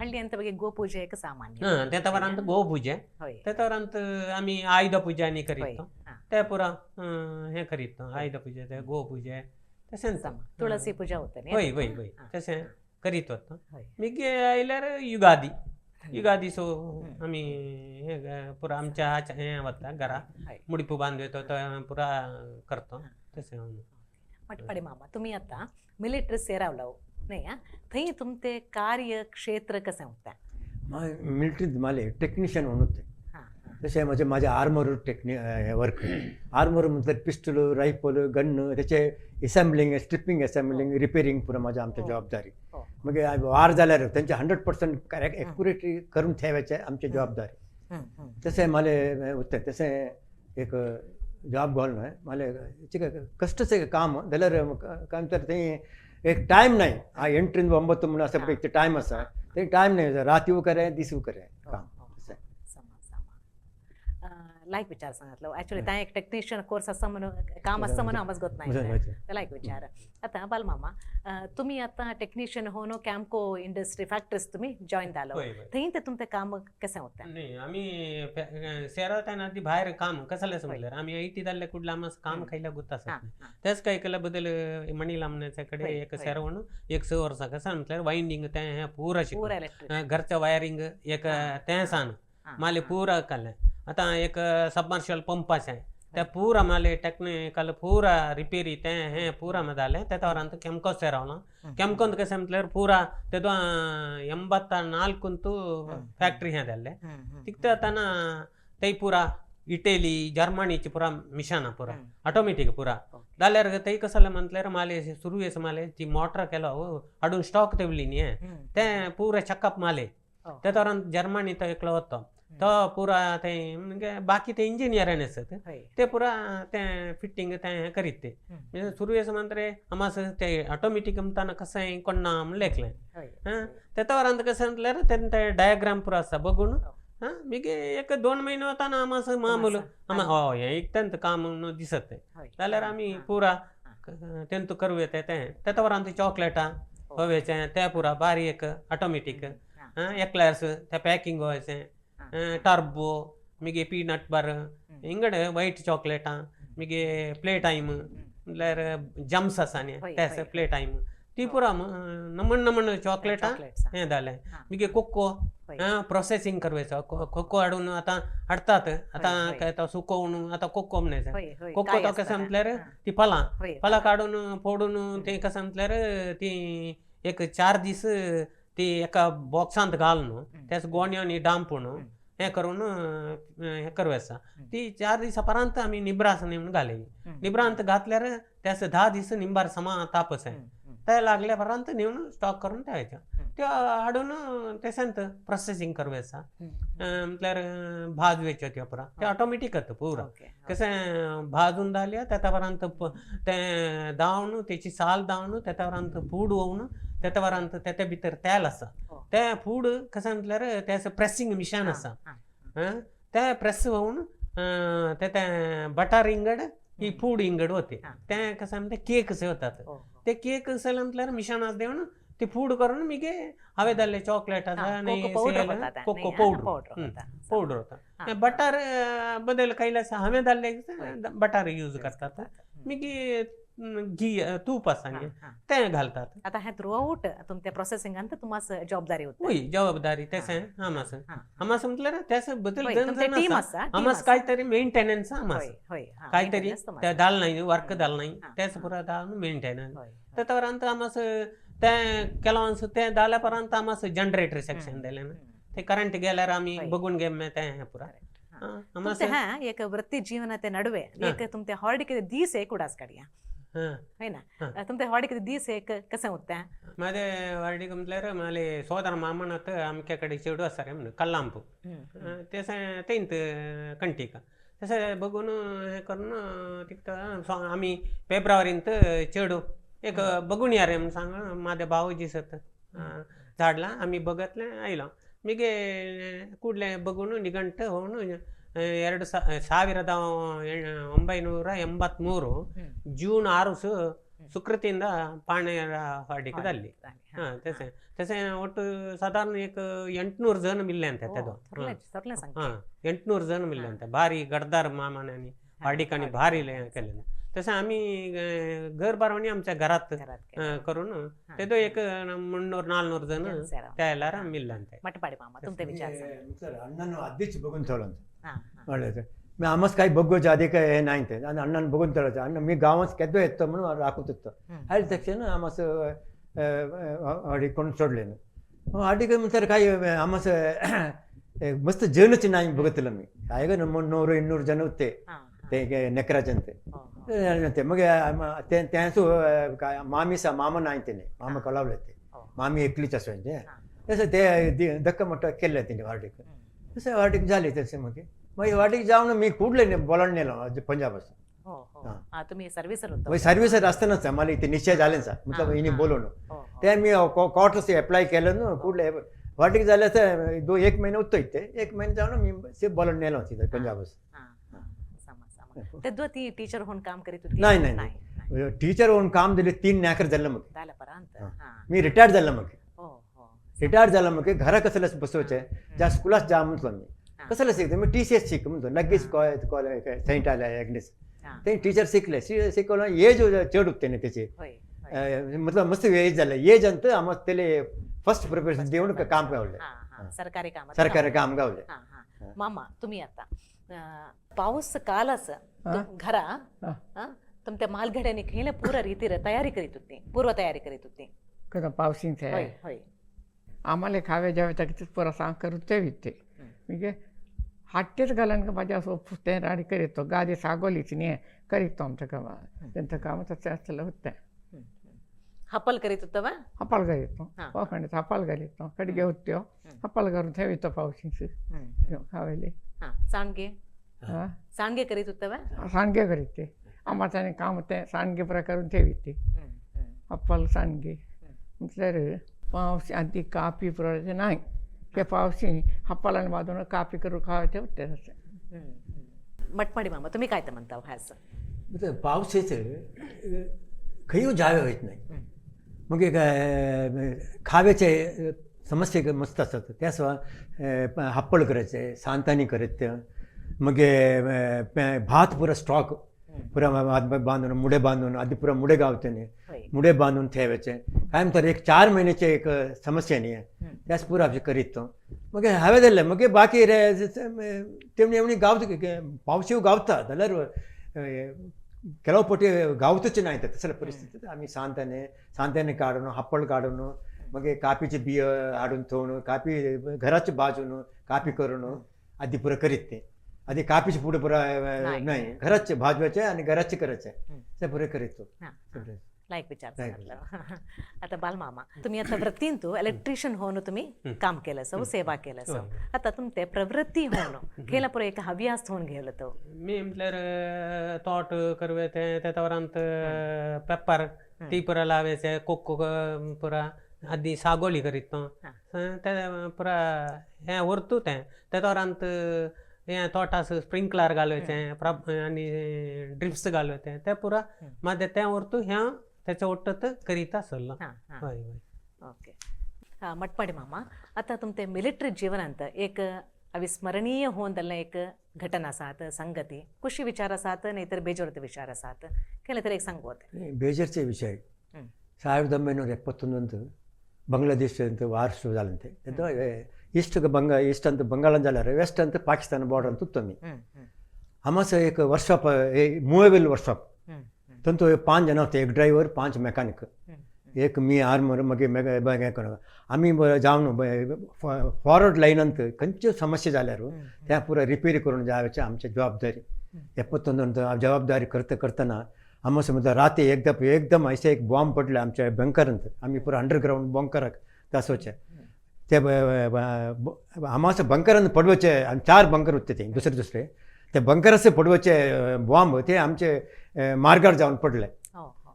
हल्ली अंत ಬಗ್ಗೆ ಗೋಪೂಜೆ एक सामान्य त्याच्यावरांत गोपूजे त्याच्यावरांत आम्ही आयुध पूजा आणि करीतो त्या पुरा हे करीतो आयुध पूजा त्या गोपूजे तसेच तुळसी पूजा होते होय होय होय तसे करीत होतो मी आयल्यार युगादी सो आम्ही हे पुरा आमच्या हे होता घरा मुडीपू बांधतो पुरा करतो तसे मटपाडे मामा तुम्ही आता मिलिटरी सेरावला नाही थंय तुमचे कार्य क्षेत्र कसं होतं मिलिटरीत माले टेक्निशियन म्हणून होते तसे म्हणजे माझे आर्मर वर्क आर्मर म्हटलं पिस्टल रायफल गन त्याचे असेंब्लिंग स्ट्रिपिंग असेंब्लिंग रिपेरिंग पुरा माझ्या आमच्या जबाबदारी मग वार जाल्यार त्यांचे 100% एक्युरेटली करून ठेवायचे आमची जबाबदारी तसे माले होते तसे एक जॉब घालून माले कष्टचे काम जाल्यार काय तर ते एक टाइम नाही 8 ते 9 म्हणून असं एक टाइम असा ते टाइम नाही रातीव करे दिसू करे काम लाईक विचार सांगितलं ऍक्च्युली त्या एक टेक्निशियन कोर्स असं म्हणून काम असतं म्हणून आवाज गोत नाही त्याला एक विचार आता बालमामा तुम्ही आता टेक्निशियन होऊन कॅम्को इंडस्ट्री फॅक्टरीज तुम्ही जॉईन झालो थंय ते तुमचं काम कसं होतं नाही आम्ही शहरात आहे ना ती बाहेर काम कसाला समजलं आम्ही आयटी जाल्ले कुठलं आम्हाला काम खायला गुत असत त्याच काही केल्या बदल मणी लांबण्याच्याकडे एक शहर म्हणून 100 वर्षा कसं म्हटल्यार वाइंडिंग त्या पुरा घरचं वायरिंग एक त्या सांग माले पुरा काढलं आता एक सबमर्शियल पंपाच आहे त्या पूरा माले टेक्निकल पूरा रिपेरी ते हे पूरा मदाले त्याच्यावरांत ಕೆಮ್ಕೋ ಸೇರವನ ಕೆಮ್ಕೋ ಅಂತ ಕಸ म्हटल्यार पूरा तेदो 84 फॅक्टरी हे जाल्ले तिकता ताना ते पूरा इटली जर्मनीची पुरा मिशन पुरा ऑटोमॅटिक पुरा जाल्यार ते कसं म्हटल्यार माले सुरू येस माले ती मोटर केलो हाडून स्टॉक ठेवली न्ही ते पूरा चेकअप माले त्याच्यावरांत जर्मनी तो एकलो होतो तो पुरा ते म्हणजे बाकी ते इंजिनियर असत ते पुरा ते फिटिंग ते करीत ते म्हणजे सुरू येस म्हणते आम्हाला ते ऑटोमॅटिक म्हणताना कसं आहे कोण लेखलंय त्याच्यावरांत कसं म्हटल्यार ते डायग्राम पुरा असा बघून मी एक 2 महिने होताना आम्हाला मामूल एक त्यांचं काम दिसत आहे जाल्यार आम्ही पुरा त्यांचं करू येते त्याच्यावरांत चॉकलेटा हवेचे त्या पुरा बारीक ऑटोमॅटिक एक्लर्स त्या पॅकिंग व्हायचे टर्बो मिगे पीनट बर इंगड व्हाईट चॉकलेटा मिगे प्ले टाइम म्हटल्यार जम्स आसा न्ही त्याच प्ले टाइम ती पुरा नमन चॉकलेटा हे जालें मिगे कोको प्रोसेसिंग करवायचो कोको हाडून आता हाडतात आता काय तो सुकोवन आता कोको म्हणून कोको तो कसं म्हटल्यार ती फळां काडून फोडून ते कसं म्हटल्यार ती एक 4 दीस ती एका बॉक्सांत घालून त्याच गोण्यांनी डांपून हे करून हे करवायचा ती 4 दिवसापर्यंत आम्ही निब्रास नेऊन घालेली निब्रांत घातल्यार त्याच 10 दीस निंबार समा तापस आहे त्या लागल्यापर्यंत नेऊन स्टॉक करून ठेवायचा ते हाडून त्याच्यात प्रोसेसिंग करवायचा म्हटल्यार भाजवायचे ते पुरा ते ऑटोमॅटिक होतं पुरा कसं भाजून झाल्या त्याच्यापर्यंत ते दावून त्याची साल दावून त्याच्यापर्यंत फूड होऊन त्याच्यापर्यंत त्याच्या भितर तेल असा त्या फूड कसं म्हटल्यार त्याचं प्रेसिंग मिशन असा त्या प्रेस होऊन त्या बटार इंगड ही फूड इंगड होते त्या कसं म्हणते केक कसे होतात ते केक कसं म्हटल्यार मिशानास देऊन ते फूड करून मी हवे जाल्ले चॉकलेट कोको पावडर होता बटार बदल कैलास हवे जाल्ले बटार यूज करतात मी घी तूप आसा ते घालतात आता हे थ्रूआउट तुमच्या प्रोसेसिंगांत तुमास जबाबदारी होती होय जबाबदारी तेसे आमास म्हटल्यार त्यास बदल होय, तुमचे team आसा, team आमास आसा. काहीतरी मेंटेनन्स आमास होय काहीतरी maintenance त्या दाल नाही वर्क दाल नाही त्याच पुरा दाल मेंटेनन्स त्यापर्यंत आमास त्या ಕೆಲವೊಂದು ते दाल्यापर्यंत आमास जनरेटर सेक्शन दिले ना ते करंट गेल्यार आम्ही बघून घे ते पुरा आमास एक वृत्ती जीवनाच्या नಡುವೆ एक तुमच्या हॉलिडे दिस एक उडास काढया है ना तुमच्या हॉलिडे दिस एक कसं होत्या माझे वाडी म्हटल्यार माले सोदर मामणत आमच्याकडे चेडू आसा रे म्हणून कल्लांपू तसं तेंत कंटिका तसं बघून हे करून तिथं आम्ही फेब्रुवारींत चेडू एक बघून या रे म्हणून सांग माझे भाऊ दिसत झाडला आम्ही बघतले आयलो मी गे ಕೂಡಲೇ ಬಗುನು ನಿಘಂಟ ಹೋನು 1983 ಜೂನ್ 6 ಸುಕೃತಿಯಿಂದ ಪಾಣೆಯರ ವಾಡಿಕದಲ್ಲಿ तसे तसे ಒಟ್ಟು ಸಾಧಾರಣ एक 800 जण मिळले ಅಂತ त्यादो 800 जण मिळले ಅಂತ भारी गडदार मामाने वाडिकानी भारी केले तसं आम्ही घर बारवणी आमच्या घरात करून ते तो एक 300-400 जण त्याला मिळाले मटपाडी मामा तुमचे विचार अण्णांना आधीच बघून ठेवलं म्हणलं मी आमच काही बघूच आधी काय हे नाही ते आणि अण्णांना बघून ठेवायचं अण्णा मी गावात केदो येतो म्हणून राखत होतो आडी तक्षण आमच अडी कोण सोडले आडी काय म्हणतात काही आमच मस्त जेवणच नाही बघितलं मी काय ग 100-200 जण होते ते नेकराचंते ते मग त्यांचं काय मामीसा मामा नाही ते नाही मामा कळवले ते मामी एकलीच असायचे तसं ते धक्का मोठं केलं तिने वाटिक तसं वाटिक झाले तसे मग वाटिक जाऊन मी कुठले बोलावून नेलो पंजाबपासून तुम्ही सर्व्हिसर सर्व्हिसर असतानाच मला इथे निश्चय झाले सा मतलब हिने बोलवणं ते मी क्वार्टर्स अप्लाय केलं ना कुठले वाटिक झालं तर 1 महिना होतो इथे 1 महिना जाऊन मी बोलावून नेलो तिथे पंजाबपासून तेव्हा ती टीचर होऊन काम करीत होती नाही टीचर होऊन काम दिले 3 नॅकर झालं मग मी रिटायर्ड झालं मग रिटायर्ड झालं मग घरा कसं बसवायचं ज्या स्कूलात जा म्हटलं मी कसं शिकतो मी TCS शिक म्हणतो लगेच सेंट आल्या ॲग्नेस ते टीचर शिकवलं एज चढ होते ना त्याचे मतलब मस्त एज झालं एज अंत आम्हाला त्याला फर्स्ट प्रिपरेशन देऊन काम गावले सरकारी काम गावले मामा तुम्ही आता पाऊस कालच घरा तुमच्या मालगड्याने खेळ पूर्ण रीतीर तयारी करीत होती पूर्वतयारी करीत होती कदा पावसिंग आम्हाला खावे जावे तरी पुरा सांग करू ते विते मी हाटेच घालन का माझ्या ते राडी करीतो गादी सागोलीच नाही करीतो आमचं काम त्यांचं काम तसं असलं होतं हपल करीत होतं वा हपाल करीतो खंडित हपाल करीतो कडिगे होत्यो हपाल करून ठेवितो पावसिंग खावेले सांडगे सांडगे करीत होतं वा सांडगे करीते आम्हाला त्याने काम ते सांडगे प्रकारून ठेविते हप्पल सांडगे म्हटल्यार पावस आधी कापी पुरवायचे नाही ते पावसी हप्पालाने बाजून कापी करून खावायचे होते तसे मटमाडी मामा तुम्ही काय तर म्हणता ह्याचं पावसाचं खंय जावे होत नाही मग खाव्याचे समस्या मस्त असतात त्याशिवाय हप्पळ करायचे सांतानी करायचं मग भात पुरा स्टॉक पुरा बांधून मुडे बांधून आधी पुरा मुडे गावते मुडे बांधून ठेवायचे काय म्हणतात 4 महिन्याचे एक समस्या नाही आहे त्याच पुरा आमचे करीत मग हवे दिले मग बाकी तेवढी एवढी गावत पावस गावता जाल्यार ಕೆಲವು ಪಟ್ಟಿ गावतच नाही तर तसल्या परिस्थितीत आम्ही सांताने काढून हप्पळ काढून मग कापीचे बिय हाडून ठेवणं कापी घराचे बाजून कापी करून आधी पुरं करीत ते आधी कापीचे पुढे पुरा नाही घराचे भाजवायचे आणि घराचे करायचे ते पुरे करीत लाईक विचार आता बालमामा तुम्ही आता वृत्तींतू इलेक्ट्रिशियन होऊन तुम्ही काम केलं सेवा केलं आता तुमचे प्रवृत्ती होऊन केला पुरा एक हव्यास होऊन गेलं तो मी म्हटल्यार तोट करवेते त्यावरांत पेपर टी पुरा लावायचे कोको पुरा आधी सागोली करीत ते पुरा हें उरतू तें ते तोरांत हें तोटास स्प्रिंकलर घालपाचें आनी ड्रिप्स घालपाचें तें पुरा मागीर तें उरतू हें तेचें उरतत करीत आसलो. हय हय. ओके. मटपाडी मामा, आता तुमचे मिलिटरी जिवनांत एक अविस्मरणीय होऊन जाल्लें एक घटना आसात, संगती कुशी विचार आसात नाहीतर बेजोरते विचार आसात, केले तर एक सांगोत. ಬೇಜಾರ್ಚೆ ವಿಷಯ 1971 ಬಾಂಗ್ಲಾದೇಶ ಅಂತ ವಾರ್ ಶುರು ಜಾಲಂತೆ ಅದು ಈಸ್ಟ್ ಅಂತ ಬಂಗಾಳ ಜಾಲಾರೆ ವೆಸ್ಟ್ ಅಂತ ಪಾಕಿಸ್ತಾನ ಬಾರ್डर ಅಂತ तुम्ही आम्हाला एक वर्कशॉप मूवेबल वर्कशॉप तंतु 5 जण होते, एक ड्रायव्हर 5 मेकॅनिक, एक मी आर्मर मगे आम्ही जाऊन फॉरवर्ड लाईनांत खंयच्यो समस्या जाल्यार त्या पुरा रिपेरी करून जावची आमची जबाबदारी. 71 जबाबदारी करतना आम्हा समजा राती एकदम ऐसे एक बॉम्ब पडले आमच्या बंकरांत. आम्ही पुरा अंडरग्राउंड बंकराक तासोचे ते आम्हाला बंकरांत पडवचे 4 बंकर होते ते दुसरे ते बंकराचे पडवचे बॉम्ब ते आमचे मार्गार जाऊन पडले.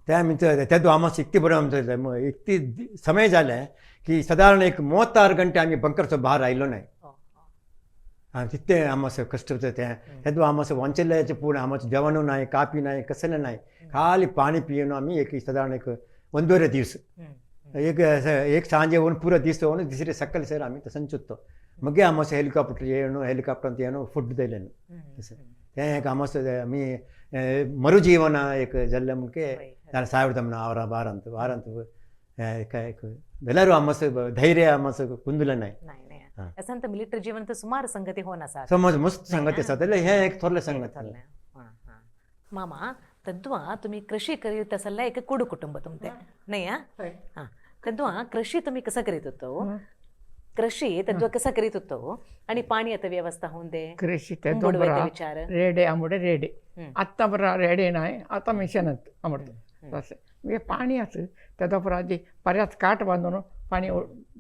त्या तेदो आम्हाला इतकी बरं आमचं इतकी समय झाले की साधारण एक 32 घंटे आम्ही बंकरचो बाहेर आयलो नाही. तिथे आम्हाला कष्ट होतं तेदो आम्हाला वांचल्याचे पूण आम्हाला जेवण नाही, कापी नाही, कसलं नाही, खाली पाणी पियेनो आम्ही एक साधारण एक 1-2 दिवस एक सांजे होऊन पुरा दिवस होऊन दुसरे सकाळी सर आम्ही तसं चुत्तो मग आम्हाला हेलिकॉप्टर येणं हेलिकॉप्टर येणं फूड दिलेलं तसं ते एक आम्हाला आम्ही मरुजीवन एक जल्ले मुके साहेब ಅವರ ವಾರಂತ ಎಲ್ಲರೂ आम्हाला धैर्य आम्हाला कुंदलं नाही. असं तर मिलिटरी जीवन तर सुमार संगती होऊन असतात. समज मस्त संगती असतात हे एक थोरले संगत. मामा तद्वा तुम्ही कृषी करीत असल्या एक कुडू कुटुंब तुमचे नाही हा तद्वा कृषी तुम्ही कसं करीत होतो, कृषी तद्वा कसं करीत होतो आणि पाणी आता व्यवस्था होऊन दे कृषी विचार रेडे आंबडे रेडे आत्ता बरा रेडे नाही आता मिशनत आंबडतो तसे म्हणजे पाणी असं त्याचा बरा आधी पर्याच काठ बांधून पाणी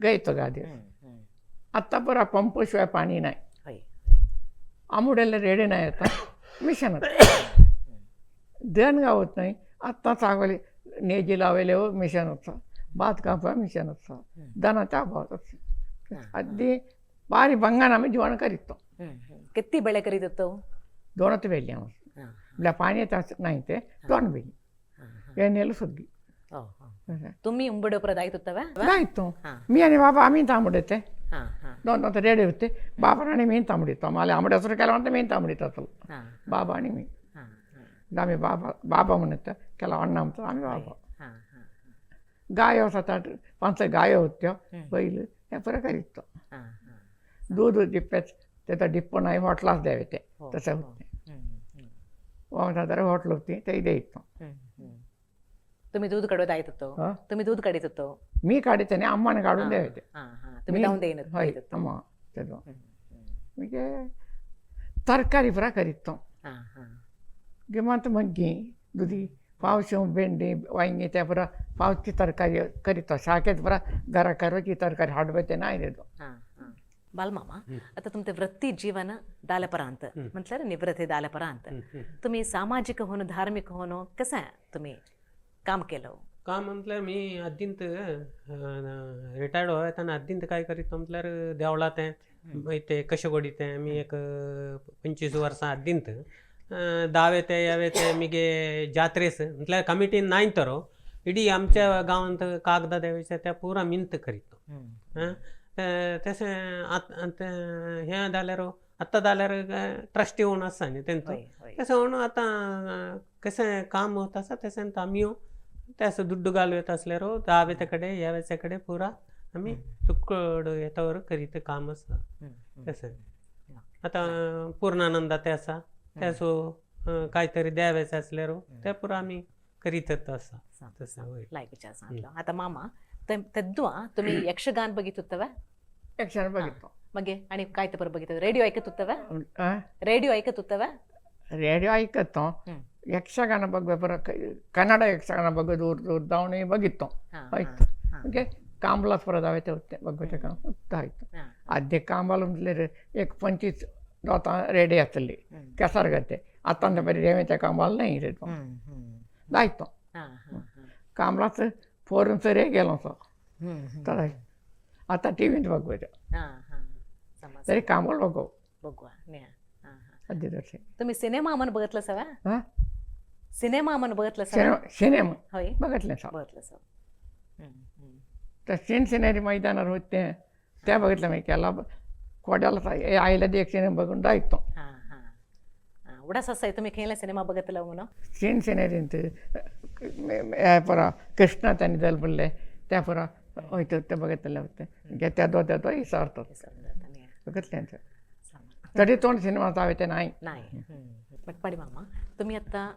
गायचं गादी आत्ता बरा पंपशिवाय पाणी नाही आंबुड्याला रेडे नाही आता मिशनत देण गावत नाही आत्ता चांगले नेजी लावले मिशन होता भात कापा मिशन होता दनाच्या अभावात अगदी बारी बंगान आम्ही जीवन करीतो. किती बेळे करीत होतो? 2 बेली आम्हाला पाणी नाही ते 2 बेली एनेल सुद्धी तुम्ही उंबडे परत ऐकत होता गायतो मी आणि बाबा आम्ही तांबडे 2 रेडे होते बाबा आणि मी तांबडीतो आम्हाला आंबड्या सुरू केला म्हणतो मी तांबडीत असलो बाबा आणि मी आम्ही बाबा म्हणत केला अण्णा म्हणतो आम्ही बाबा गाय 7-8 गाय होत्या बैल हे फरक करीतो. दूध डिप्प्याच त्याचा डिप्पो नाही हॉटलाच द्यावे ते तसं होते हॉटल होती ते द्यायचं. तुम्ही दूध काढत आहेत होतो, तुम्ही दूध काढत होतो? मी काढते आणि अम्माने काढून द्यावे ते तुम्ही जाऊन देईन अम्मा म्हणजे तरकारी पुरा करीतो गिमात मग्गी दुधी पावशेव भेंडी वांगी त्या पुरा पावची तरकारी करीतो शाखेत पुरा घरा करवाची तरकारी हाडवे ते नाही देतो. बालमामा आता तुमचे वृत्ती जीवन दालपरांत म्हटलं निवृत्ती दालपरांत तुम्ही सामाजिक होणं धार्मिक होणं कसं तुम्ही काम केलं? काम म्हटल्यार मी अद्दींत रिटायर्ड होताना अद्दींत काय करीत म्हटल्यार देवळां ते कशें घोडीतें मी एक 25 वर्सां अद्दींत दावे ते यावे ते मिगे जात्रेस म्हटल्यार कमिटीन नाय तर इडी आमच्या गांवांत कागदां देवाचे त्या पुरा मिंत करीत तशें हें जाल्यार आतां जाल्यार ट्रस्टी होवन आसा न्ही तेंचो तशें म्हणून आतां कशें काम होत आसा तशें आमी तसं दुड्डू घालून असल्यार दावे कडेन यावेचे कडेन पुरा आमी तुकड येतावर करीत काम आसा तशें. आतां पूर्णानंदा ते आसा त्यासो कांयतरी द्यावेचे असल्यार ते पुरा आमी करीतच आसा तसं. लायक विचार सांगलो. आता मामा तेद्वा तुम्ही यक्षगान बघित होता? यक्षगान बघितो मगे आणि काय ते बरं बघित रेडिओ ऐकत होता? रेडिओ ऐकत होता? रेडिओ ऐकतो ಯಕ್ಷಗಾನ ಬಗ್ಗೆ ಬರೋ ಕನ್ನಡ ಯಕ್ಷಗಾನ ಬಗ್ಗೆ ದೂರ ದೂರ ದಾವಣಿ ಬಗ್ಗಿತ್ತು ಆಯ್ತು ಓಕೆ कांबलाच दावे होते बघूचे काम आयतं आद्य कांबाल म्हटल्यार एक 25 दोतां रेडी आसतली केसार घाते आतां बरी रेवेच्या कांबाल नाही दायतो कांबलाच फोरून सरे गेलो सो तर आता टी व्हीत बघूया समज तरी कामाला बघू बघवा न्या अगदी दर्शन तुम्ही सिनेमा म्हणून बघितलं सगळा हां सिनेमा म्हणून बघितलं सगळं सिनेमा होय बघितले सर बघितलं सर तर सिनेरी मैदानावर होते त्या बघितलं मी केला कोड्याला आईला दे एक सिनेमा बघून ऐकतो हां हां उडास असं आहे तुम्ही खेळला सिनेमा बघितलं म्हणून सिनेरी ते पुरा कृष्णा त्यांनी दल बोलले त्या पुरा होते ते बघितले होते घेत्या तो विचारतात बघितले तरी तोंड सिनेमा ते नाही नाही पटपाडी मामा तुम्ही आता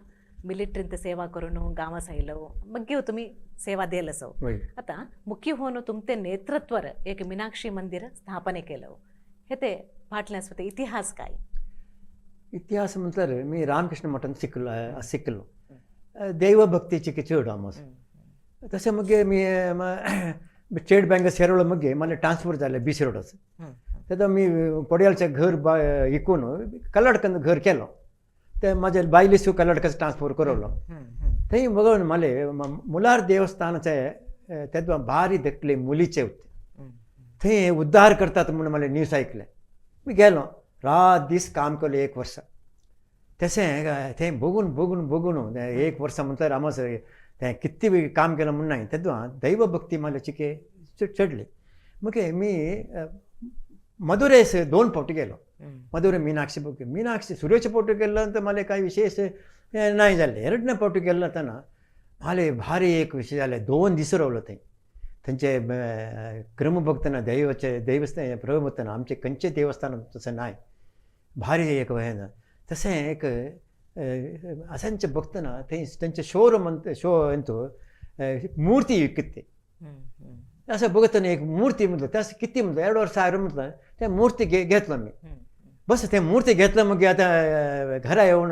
मिलिटरींत ಸೇವಾ करून गावा सायलो ಬಗ್ಗೆ तुम्ही सेवा दिलं सो होय. आता मुख्य होऊन तुमचे नेतृत्वर एक मीनाक्षी मंदिर स्थापने केलं हे ते फाटल्यास होते इतिहास काय इतिहास म्हटल्यार मी रामकृष्ण मठान शिकलो देवभक्तीची चड आमोस तशें मगे मी स्टेट बँक सेरोळ मगे मला ट्रान्सफर जालें बीच रोडच तेन्ना मी कोड्यालचें घर विकून कल्लाडकान घर केलो ते म्हाज्या बायलेसू कल्लाडकाचो ट्रान्सफर करवलो थंय बघून माले मुलार देवस्थानाचे तेन्ना भारी देखले मुलीचे होते थंय उद्धार करतात म्हणून मला न्यूज ऐकले मी गेलो रात दीस काम केलं 1 वर्ष तशें थंय बघून 1 वर्ष म्हटल्यार आमच तें किती काम केलं म्हणून नाही तेन्ना दैवभक्ती मला चिके चडली मग मी मदुरेस 2 फावटी गेलो मदुरे मीनाक्षी सुरेश फावटी गेलो तर मला काही विशेष नाही जालें 2ನೇ फावटी गेलो तेन्ना मला भारी एक विशय जालें 2 दीस रावलो थंय थंयचे क्रमभक्तना देवस्थान प्रभुभक्तना आमचे खंयचे देवस्थान तसं नाही भारी एक हें तशें एक असांचे बघतना थंय तेंचे शो हेंतू मूर्ती विकते असं बघतना एक मूर्ती म्हटलं तसं किती म्हटलं 2 वर्ष आयर म्हटलं त्या मूर्ती घेतलो मी बस ते मूर्ती घेतलं मग आता घरा येऊन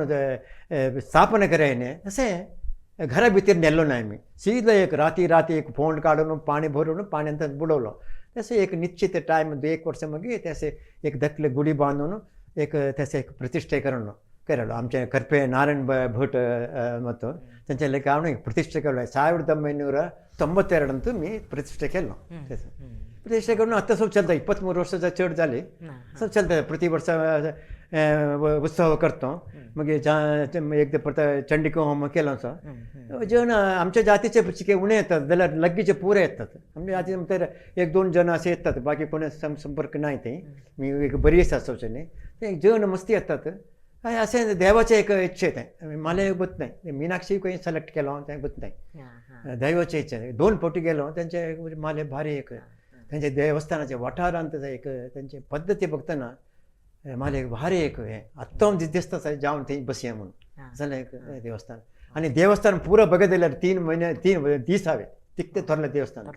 स्थापना करायने तसें घरा भितर नेल्लो नाही मी सीधा एक राती एक फोंड काढून पाणी भरून पाण्यात बुडवलं तसं एक निश्चित टाईम 1 वर्ष मग तसे एक दखले गुडी बांधून एक तसे एक प्रतिष्ठे केलो आमचे करपे नारायण भट ಮತ್ತು त्यांच्या लेख हांव प्रतिष्ठे केलो 1992 ಅಂತೂ मी प्रतिष्ठे केलो प्रतिष्ठे करून आता ಸ್ವಲ್ಪ चलता 23 वर्षाचा चढ झाले ಸ್ವಲ್ಪ चलता प्रति वर्ष उत्सव करतो मग एकदा परत चंडिका होम केलो असो जण आमच्या जातीचे चिके उणे येतात जाल्यार लगीचे पुरे येतात आमच्या जाती म्हणल्यार 1-2 जण असे येतात बाकी कोणी संपर्क नाही ते मी एक बरी असोचे ते जण मस्ती येतात असें देवाचे एक इच्छेत आहे मला बत नाही मीनाक्षी काही सिलेक्ट केलो ते बत नाही दैवाचे इच्छे 2 फावटी गेलो त्यांचे मला भारी एक त्यांचे देवस्थानाचे वाठारांत एक त्यांचे पद्धती बघतना मला एक भारी एक हे आत्ता दिसता जावन थंय बसया म्हणून जालें एक देवस्थान आणि देवस्थान पुरो बघत जाल्यार 3 दीस हांवें तिकते थोरलें देवस्थान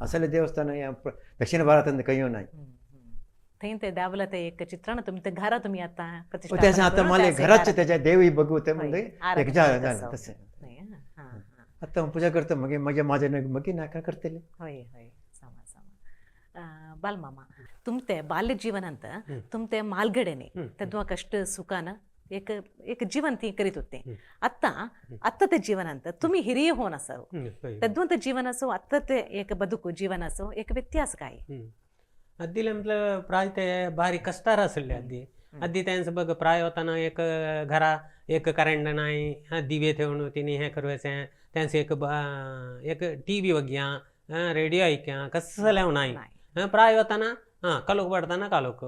असलें देवस्थान या दक्षिण भारतांत खंय नाही थंय ते दावलं ते एक चित्रण तुमच्या घरा तुम्ही आता प्रतिष्ठा त्याचं आता मला घराचे त्याच्या देवी बघू ते म्हणजे एक झालं तसं आता पूजा करतो मग माझ्या मग नाका करतले होय बालमामा तुमचे बाल्य जीवनांत तुमचे मालगडेने तेव्हा कष्ट सुखानं एक जीवन ती करीत होते आता ते जीवनांत तुम्ही हिरिय होऊन असो तेव्हा ते जीवन असो आता ते एक बदुकू जीवन असो एक व्यत्यास काय अद्दीले म्हटलं प्राय ते भारी कस्तार असले अद्दी त्यांचं बघ प्राय होताना एक घरा एक करंट नाही दिवे ठेवून तिने हे करवायचं त्यांचं एक TV वग्या रेडिओ ऐक्या कसं लावून नाही प्राय होताना कालोक पडताना कालोक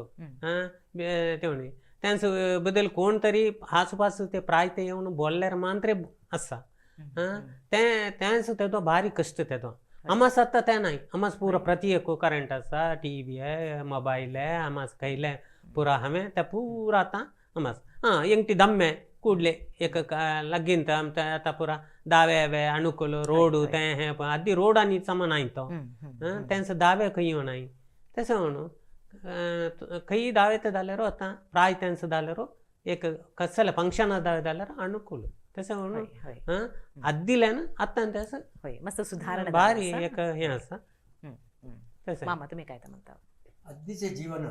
तेवणी त्यांचं बद्दल कोण तरी आसपास ते प्राय ते येऊन बोलल्यार मात्र असा त्यांचं तेव्हा भारी कष्ट तेव्हा आमास आता ते नाही आमास पुरा प्रति एक करंट असा TV आहे मोबाईल आहे आमास खैले पुरा हमें त्या पुरा आता आमास ಎಂಟಿ ದಮ್ಮೆ ಕೂಡಲೇ एक लग्गीन तर आमच्या आता पुरा दावे हवे अनुकूल रोड ते हे आधी रोड आणि समान आयतो त्यांचं दावे खंय नाही तसं म्हणून खंय दावे ते जाल्यार आता प्राय त्यांचं जाल्यार एक कसले फंक्शन दावे जाल्यार अनुकूल तसं म्हणून अद्दिल्यान आता तसं मस्त सुधारणा भारी एक हे असा तसं मामा तुम्ही काय म्हणता अद्दीचे जीवन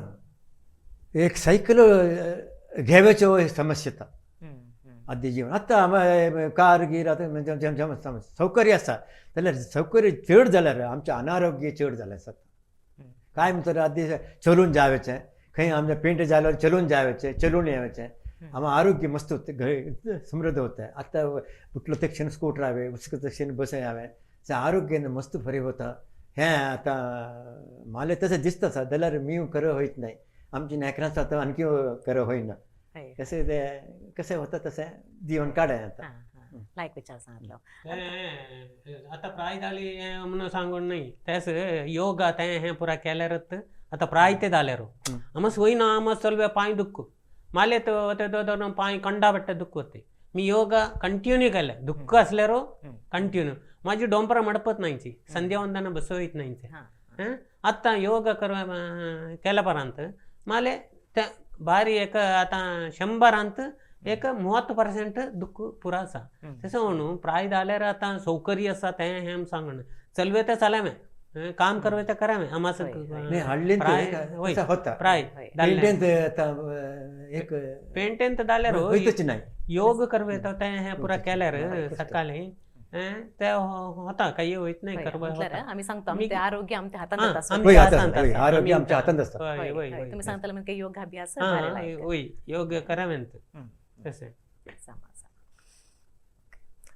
एक सायकल घ्यावयाचो समस्या आदी जीवन आतां कार गीर आतां सौकर्य आसा जाल्यार सौकर्य चड जाल्यार आमचें अनारोग्य चड जालें आसा काय म्हणटोर आदी चलून जावचें खंय आमचें पेंट जाल्यार चलून जावचें चलून येवचें हमारा आरोग्य मस्त समृद्ध होता है आता कुठलं तक्षण स्कूटर हांवें उसके तक्षण बसें हांवें तें आरोग्यान मस्त फरक होता हें आतां म्हाले तशें दिसता आसा जाल्यार मी खरं होयत नाही आमची नॅकरांच आतां आणखी खरं होयना कशें तें कशें होता तशें जीवन काडय आतां लायक विचार सांगलो आता प्राय जाली म्हणून सांगून नाही तेच योगा तें हें पुरा केल्यारच आता प्राय ते जाल्यार आमस होईना आमस चलवे पांय दुख माले तो पांय कंडा बट्टे दुख होते मी योगा कंटिन्यू केलं दुःख असल्यारो कंटिन्यू माझी डोंपरा मडपत नाहीची संध्यावंदना बसवत नाहीचे आता योगा केल्या पर्यंत माले त्या भारी एक आता 100 एक 30% दुःख पुरा आसा तसं म्हणून प्राय जाल्यार आता सौकर्य आसा तें हें सांगण चलवे ते चलवे काम करवे ते करावे आमास होता प्राय एक पेंटेन तर जाल्यार होयतच नाही योग करवे तर ते हे पुरा केल्यार सकाळी ते होता काही होईत नाही आम्ही सांगतो आमचे आरोग्य आमच्या हातात असतं आरोग्य आमच्या हातात असतं तुम्ही सांगताल म्हणजे योगाभ्यास होय योग करावेंत तसे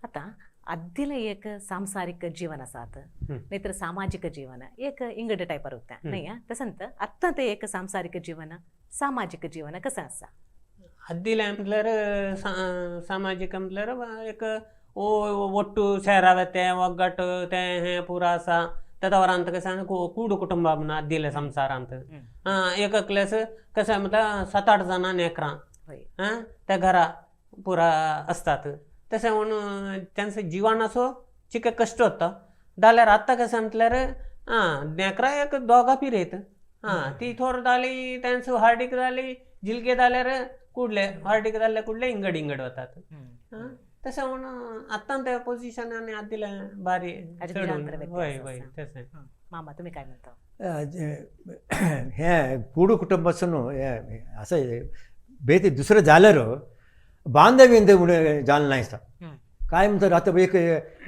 आता अद्दिल एक सांसारिक जीवन आसात नाहीतर सामाजिक जीवन एक इंगड टायपार होता नाही तसंत आत्ता ते एक सांसारिक जीवन सामाजिक जीवन कसं आसा ಅದ್ದಿಲ್ಲ ಅಂತಂದ್ರೆ ಸಾಮಾಜಿಕ ಅಂತಂದ್ರೆ एक ಒಟ್ಟು ಸೇರಾವತ್ತೆ ಒಗ್ಗಟ್ಟು ते हे पुरा असा त्यावर अंत कसं कूड कुटुंब अद्दिले संसार अंत एक क्लेस कसं म्हटलं 7-8 जण नेकरां त्या घरा पुरा असतात तसे म्हणून त्यांचं जीवन असो चिके कष्ट होतं जाल्यार आत्ता कसं म्हटल्यार नेकरां एक दोगा पिरेत ती थोर जाली त्यांचं हार्दिक जाली जिलके जाल्यार कुडले हार्दिक जाल्ले कुडले इंगड इंगड होतात तसं म्हणून आत्ता त्या पोझिशनाने आदिले भारी होय होय तसं मामा तुम्ही काय म्हणता हे कूड कुटुंबासून असं बेती दुसरं जाल्यार बांधव्य उणें जालें नाही सर काय म्हणतात आता एक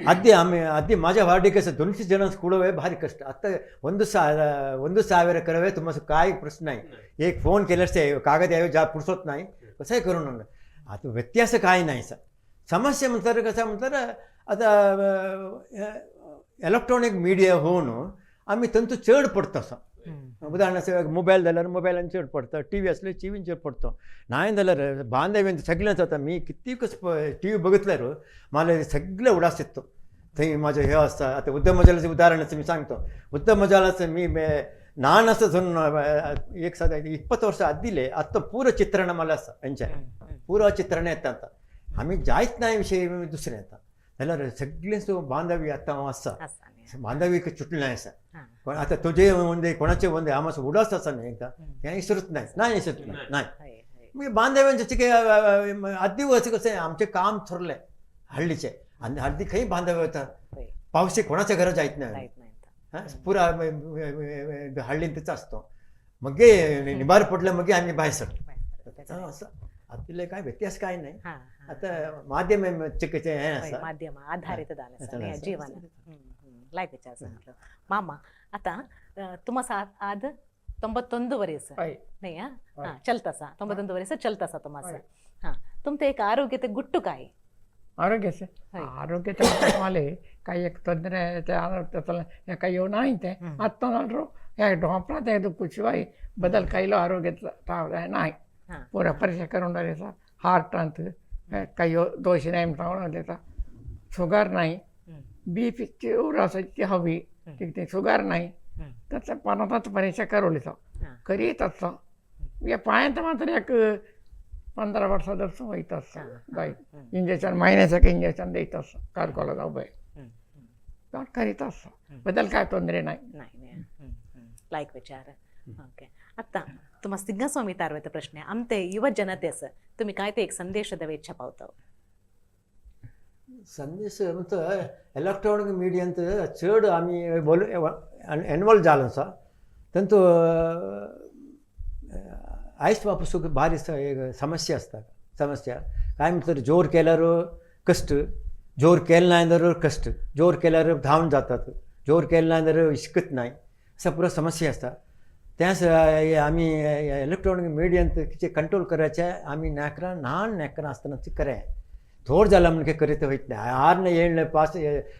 आधी माझ्या वार्डिक असं 200 जण कुडवे भारी कष्ट आता 1,000 करवे तुम्हाला काय प्रश्न नाही एक फोन केल्यास ते कागद यावे जा पुरसत नाही कसंही करून आता व्यत्यास काय नाही सर समस्या म्हणतात कसं म्हणतात आता इलेक्ट्रॉनिक मिडिया होऊन आम्ही तंतू चड पडतो असं उदाहरणार्थ मोबाईल जाल्यार मोबायलान चड पडता टीव्ही असले टीव्हीन चड पडतो नाही जाल्यार बांधव्य सगळ्यांच आता मी कितीकच टी व्ही बघितल्यार मला सगळे उडास येतो थंय माझं हे असतं आता उद्धव मजालाचं उदाहरणाचं मी सांगतो उद्धव मजालाचं मी नान असं एक साधा 20 वर्ष आदिले आत्ता पूर चित्रण मला असं यांच्या पूर चित्रण येतात आता आम्ही जायत नाही विषय दुसरे येतात जाल्यार सगळेच बांधवी आता आसा बांधवी चुटले नाही असा पण आता तुझे वंदे कोणाचे वंदे आम्हाला उडास असा नाही एकदा तें इसरत नाही इसरत नाही म्हणजे बांधव्यांचे चिके आदी वर्ष कसे आमचे काम थोरले हल्लीचे आणि हल्ली खंय बांधव्य होतात पावसी कोणाच्या घरा जायत नाही पुरा हळ्ळीन तिचा असतो मग निबार पडलं मग आम्ही बाहेर सरतो असं आदिले काय व्यत्यास काय नाही आता माध्यम चिकेचे हे असं माध्यम आधारित झालं जीवन लायक विचार सांगितलं मामा आता तुम्हाला आज 91 वर्ष नाही चलतसा 91 वर्ष चलतसा तुम्हाला तुमचं एक आरोग्य ते गुट्टू काय आरोग्याचे माले काही एक ತೊಂದರೆ काही येऊ नाही ते आत्ता नल्ರು ढोंपला ते कुशिवाय बदल काहीलो आरोग्याचा नाही पुरा परीक्षा करून राहिलेचा हार्ट अंत काही दोष नाही म्हणता शुगर नाही बीपीची उरासाची हवी ते शुगर नाही त्याचा पानात परीक्षा करवलीचा करीत असतं या पायांत मात्र एक 15 वर्षाचं वयत असतं बाय इंजेक्शन महिन्याचं इंजेक्शन देत असतं कारकोला जाऊ बाय करीत असतं बदल काय ತೊಂದರೆ नाही लायक विचार ओके आता तुम्हाला सिंगस्वामी तारवेत प्रश्न आमचे युवा जनतेस तुम्ही काय ते एक संदेश द्यावे इच्छा पावतो संदेश म्हणतं इलेक्ट्रॉनिक मिडियांत चड आम्ही इन्वॉल्व जालो आसा तातूंत आयस वापसूक भारी समस्या असतात समस्या काय म्हणतात जोर केल्यावर कष्ट जोर केलं नाही तर कष्ट जोर केल्यावर धावून जातात जोर केलं नाही तर शिकत नाही असा पुरा समस्या असतात त्याच आम्ही इलेक्ट्रॉनिक मिडियाचे कंट्रोल करायचे आम्ही ल्हान नेकरां आसतनाच कराय थोडं झालं म्हणजे करीत होत नाही 6 ने 7 ने पास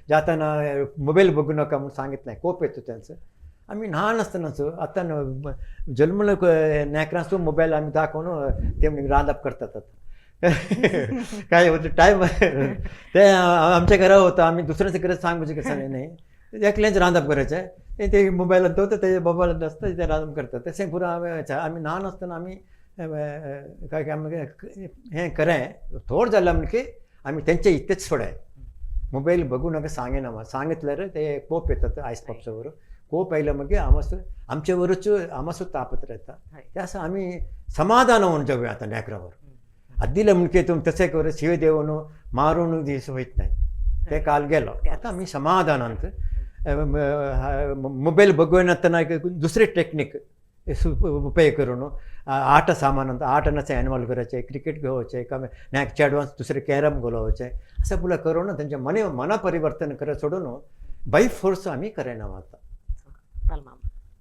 जाताना मोबाईल बघू नका म्हणून सांगितलं नाही कोप येतो त्यांचं आम्ही लहान असतानाच आता जन्मलं नेकरांचो मोबाईल आम्ही दाखवून ते म्हणजे रांदप करतात आता काय होतं टाईम ते आमच्या घरावर होतं आम्ही दुसऱ्याचं करत सांगू कसं नाही एकल्याच रांदप करायचं ते मोबाईलात होतं ते मोबाईलात नसतं ते रांदप करतात तसे पुरं आम्ही लहान असताना आम्ही काय काय हें कराय थोडं झालं म्हणजे आम्ही त्यांच्या इथेच सोडाय मोबाईल बघू नका सांगेना मग सांगितलं ते कोप येतात आईस पक्षावर कोप आयलं मग आमच्यावरच आम्हाच तापत राहतात ते असं आम्ही समाधान होऊन जाऊया आता लेकरावर आधीला म्हणजे तुम्ही तसे करू शिव देऊन मारून दिवस होत नाही ते काल गेलो आता आम्ही समाधानांत मोबाईल बघूनतना दुसरे टेक्निक उपयोग करून आठ सामान आठ नसे इन्वॉल्व करायचे क्रिकेट घेवायचे का नॅक्सचे ॲडव्हान्स दुसरे कॅरम बोलावायचे असं पुला करून त्यांच्या मना परिवर्तन करत सोडून बाय फोर्स आम्ही करायना आता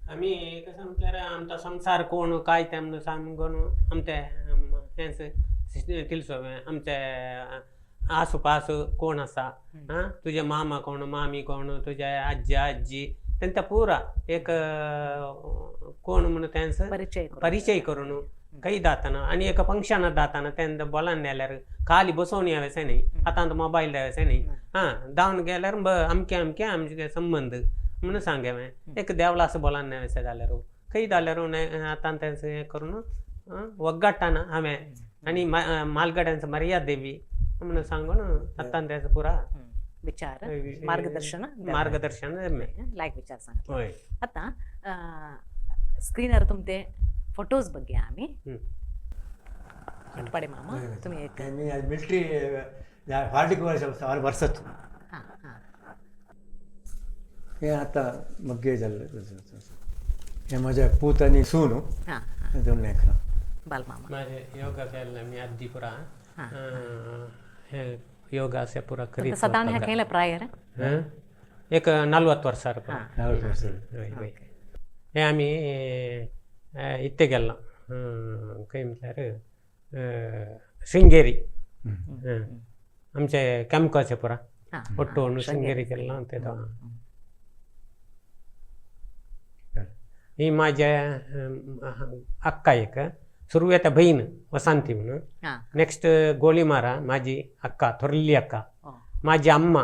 आम्ही कसं म्हटल्यार आमचा संसार कोण काय ते म्हणून सांगून आमच्या तिलसो आमच्या आसपास कोण असा तुझे मामा कोण मामी कोण तुझ्या आजी त्यांचा पुरा एक कोण म्हणून त्यांचं परिचय करून काही जाताना आणि एका फंक्शनात जाताना त्यांना बोलायला नेल्यार खाली बसवून यावेसे नाही हातात मोबाईल द्यायचे नाही धावून गेल्यार अमके आमचे संबंध म्हणून सांगावे एक देवला असं बोलायला न्यावेसे जाल्यार काही जाल्यार आता त्यांचं हे करून वगट्टाना हांवें आणि मालगड्यांचं मर्यादा देवी म्हणून सांगून आता त्याचं पुरा विचार मार्गदर्शन लायक विचार सांगितले आता स्क्रीनवर तुमचे फोटोज बघूया आम्ही पडे मामा तुम्ही एक मिलिटरी हार्दिक वर्षात हे आता मग हे झालं हे माझ्या पूत आणि सून दोन लेकरं बालमामा माझे योगा केला मी आधी पुरा हे योगा असे पुरा करीत साधारण ह्या केला प्रायर एक 40 वर्षार हे आम्ही इथे गेलो काही म्हटल्यार शृंगेरी आमचे कॅम्काचे पुरा ಒಟ್ಟು शृंगेरी गेलो ते ही माझ्या अक्का एक सुरवेता बहीण वसंती म्हणून नेक्स्ट गोळीमारा माझी अक्का थोरली अक्का माझी अम्मा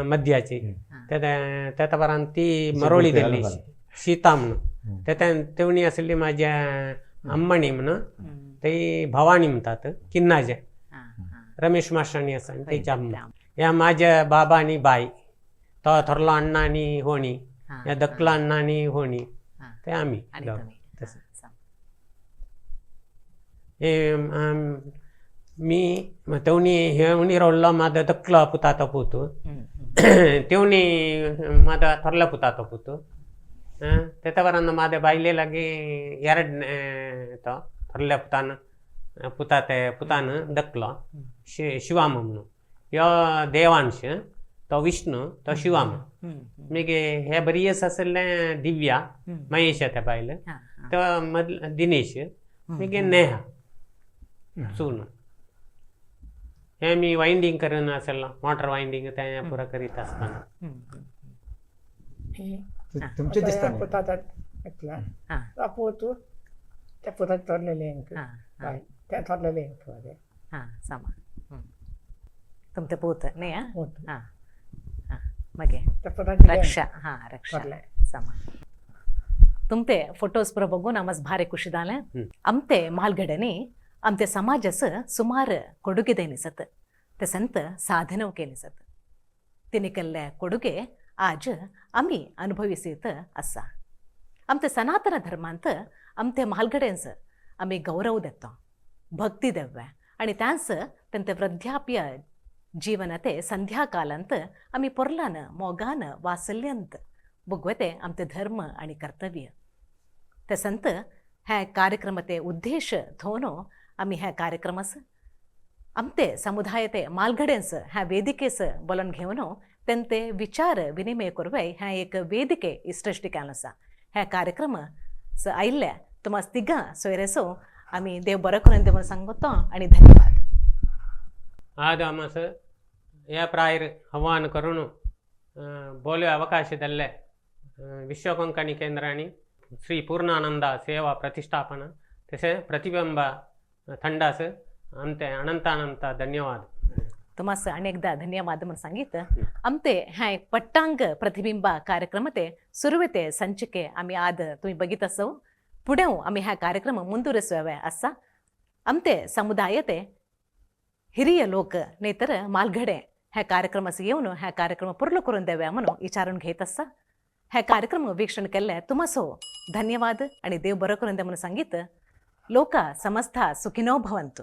मध्याची त्या बरान ती मरोळी दिल्ली सीता म्हणून तेवणी असली माझ्या अम्माणी म्हणून ती भवानी म्हणतात किन्नाजे रमेश मास्टरांनी असा त्याची अम्मा या माझ्या बाबा आणि बाई तो थोरलो अण्णा आणि होणी या दक्कला अण्णा आणि होणी ते आम्ही मी तेवणी हे रोडला माझा दक्कला पुताता पुतू तेवणी माझा थोरला पुताता पुतू त्यावरನ್ನ माझ्या बायले लागे ಎರಡು थोरल्या पुतान दक्कला शिवाम म्हणून यो देवांश तो विष्णू तो शिवाम मिगे हे बरीयस असले दिव्या महेश त्या बायले तो दिनेश मिगे नेहा सून हे मी वाइंडिंग करून असेल मोटर वाइंडिंग त्या पुरा करीत असताना तुमचे दिसतात पोतू त्या पोतात थोरलेले त्या थोरलेले तुमचे पोत नाही मगे रक्षा रक्षा समा तुमते फोटोज पुरा बघून आमस भारी ಖುಷಿ ದಾಲೆ आमते मालगडनी आमते समाजस सुमार ಕೊಡುಗೆ निसत ते संत साधनव केनिसत तिने केल्ले ಕೊಡುಗೆ आज आम्ही अनुभविसीत असा आमते सनातन धर्मांत आमते मालगडेंस आम्ही गौरव देतो भक्ती देव्या आणि त्यांस त्यांचे वृद्धाप्य जीवनते संध्याकालांत आम्ही पोरलान मोगान वासल्यंत बुगवते आमचे धर्म आणि कर्तव्य ते संत ह्या कार्यक्रमते उद्देश धोनो आम्ही ह्या कार्यक्रमास आमचे समुदायाते मालगडेंस ह्या वेदिकेस बोलून घेऊन त्यांचे विचार विनिमय करूय ह्या एक वेदिके इश्ट केला ह्या कार्यक्रम आयिल्ल्या तुम्हाला तिघां सोयरेसो आम्ही देव बरं करून देव सांगतो आणि धन्यवाद. आज आमस या प्रायर आव्हान करून बोले अवकाश दल्ले विश्वकोंकणी केंद्राणी श्री पूर्णानंद सेवा प्रतिष्ठापन तसे प्रतिबिंब थंडास आमचे अनंतानंत धन्यवाद. तुम्हाला अनेकदा धन्यवाद म्हणून सांगितलं. आमचे ह्या एक पट्टांग प्रतिबिंब कार्यक्रम ते सुरुवाते संचिके आम्ही आज तुम्ही बघित असो पुढे आम्ही ह्या कार्यक्रम ಮುಂದುವರಿಸುವೆ असा आमचे समुदायाते हिरिय लोक नाहीतर मालगडे ह्या कार्यक्रमास येऊन ह्या कार्यक्रम पूर्ण करून द्याव्या म्हणून विचारून घेत असा. ह्या कार्यक्रम वीक्षण केले तुम्हासो धन्यवाद आणि देव बरं करून द्या म्हणून सांगितलं. लोक समस्ता सुखिनो भवंतु.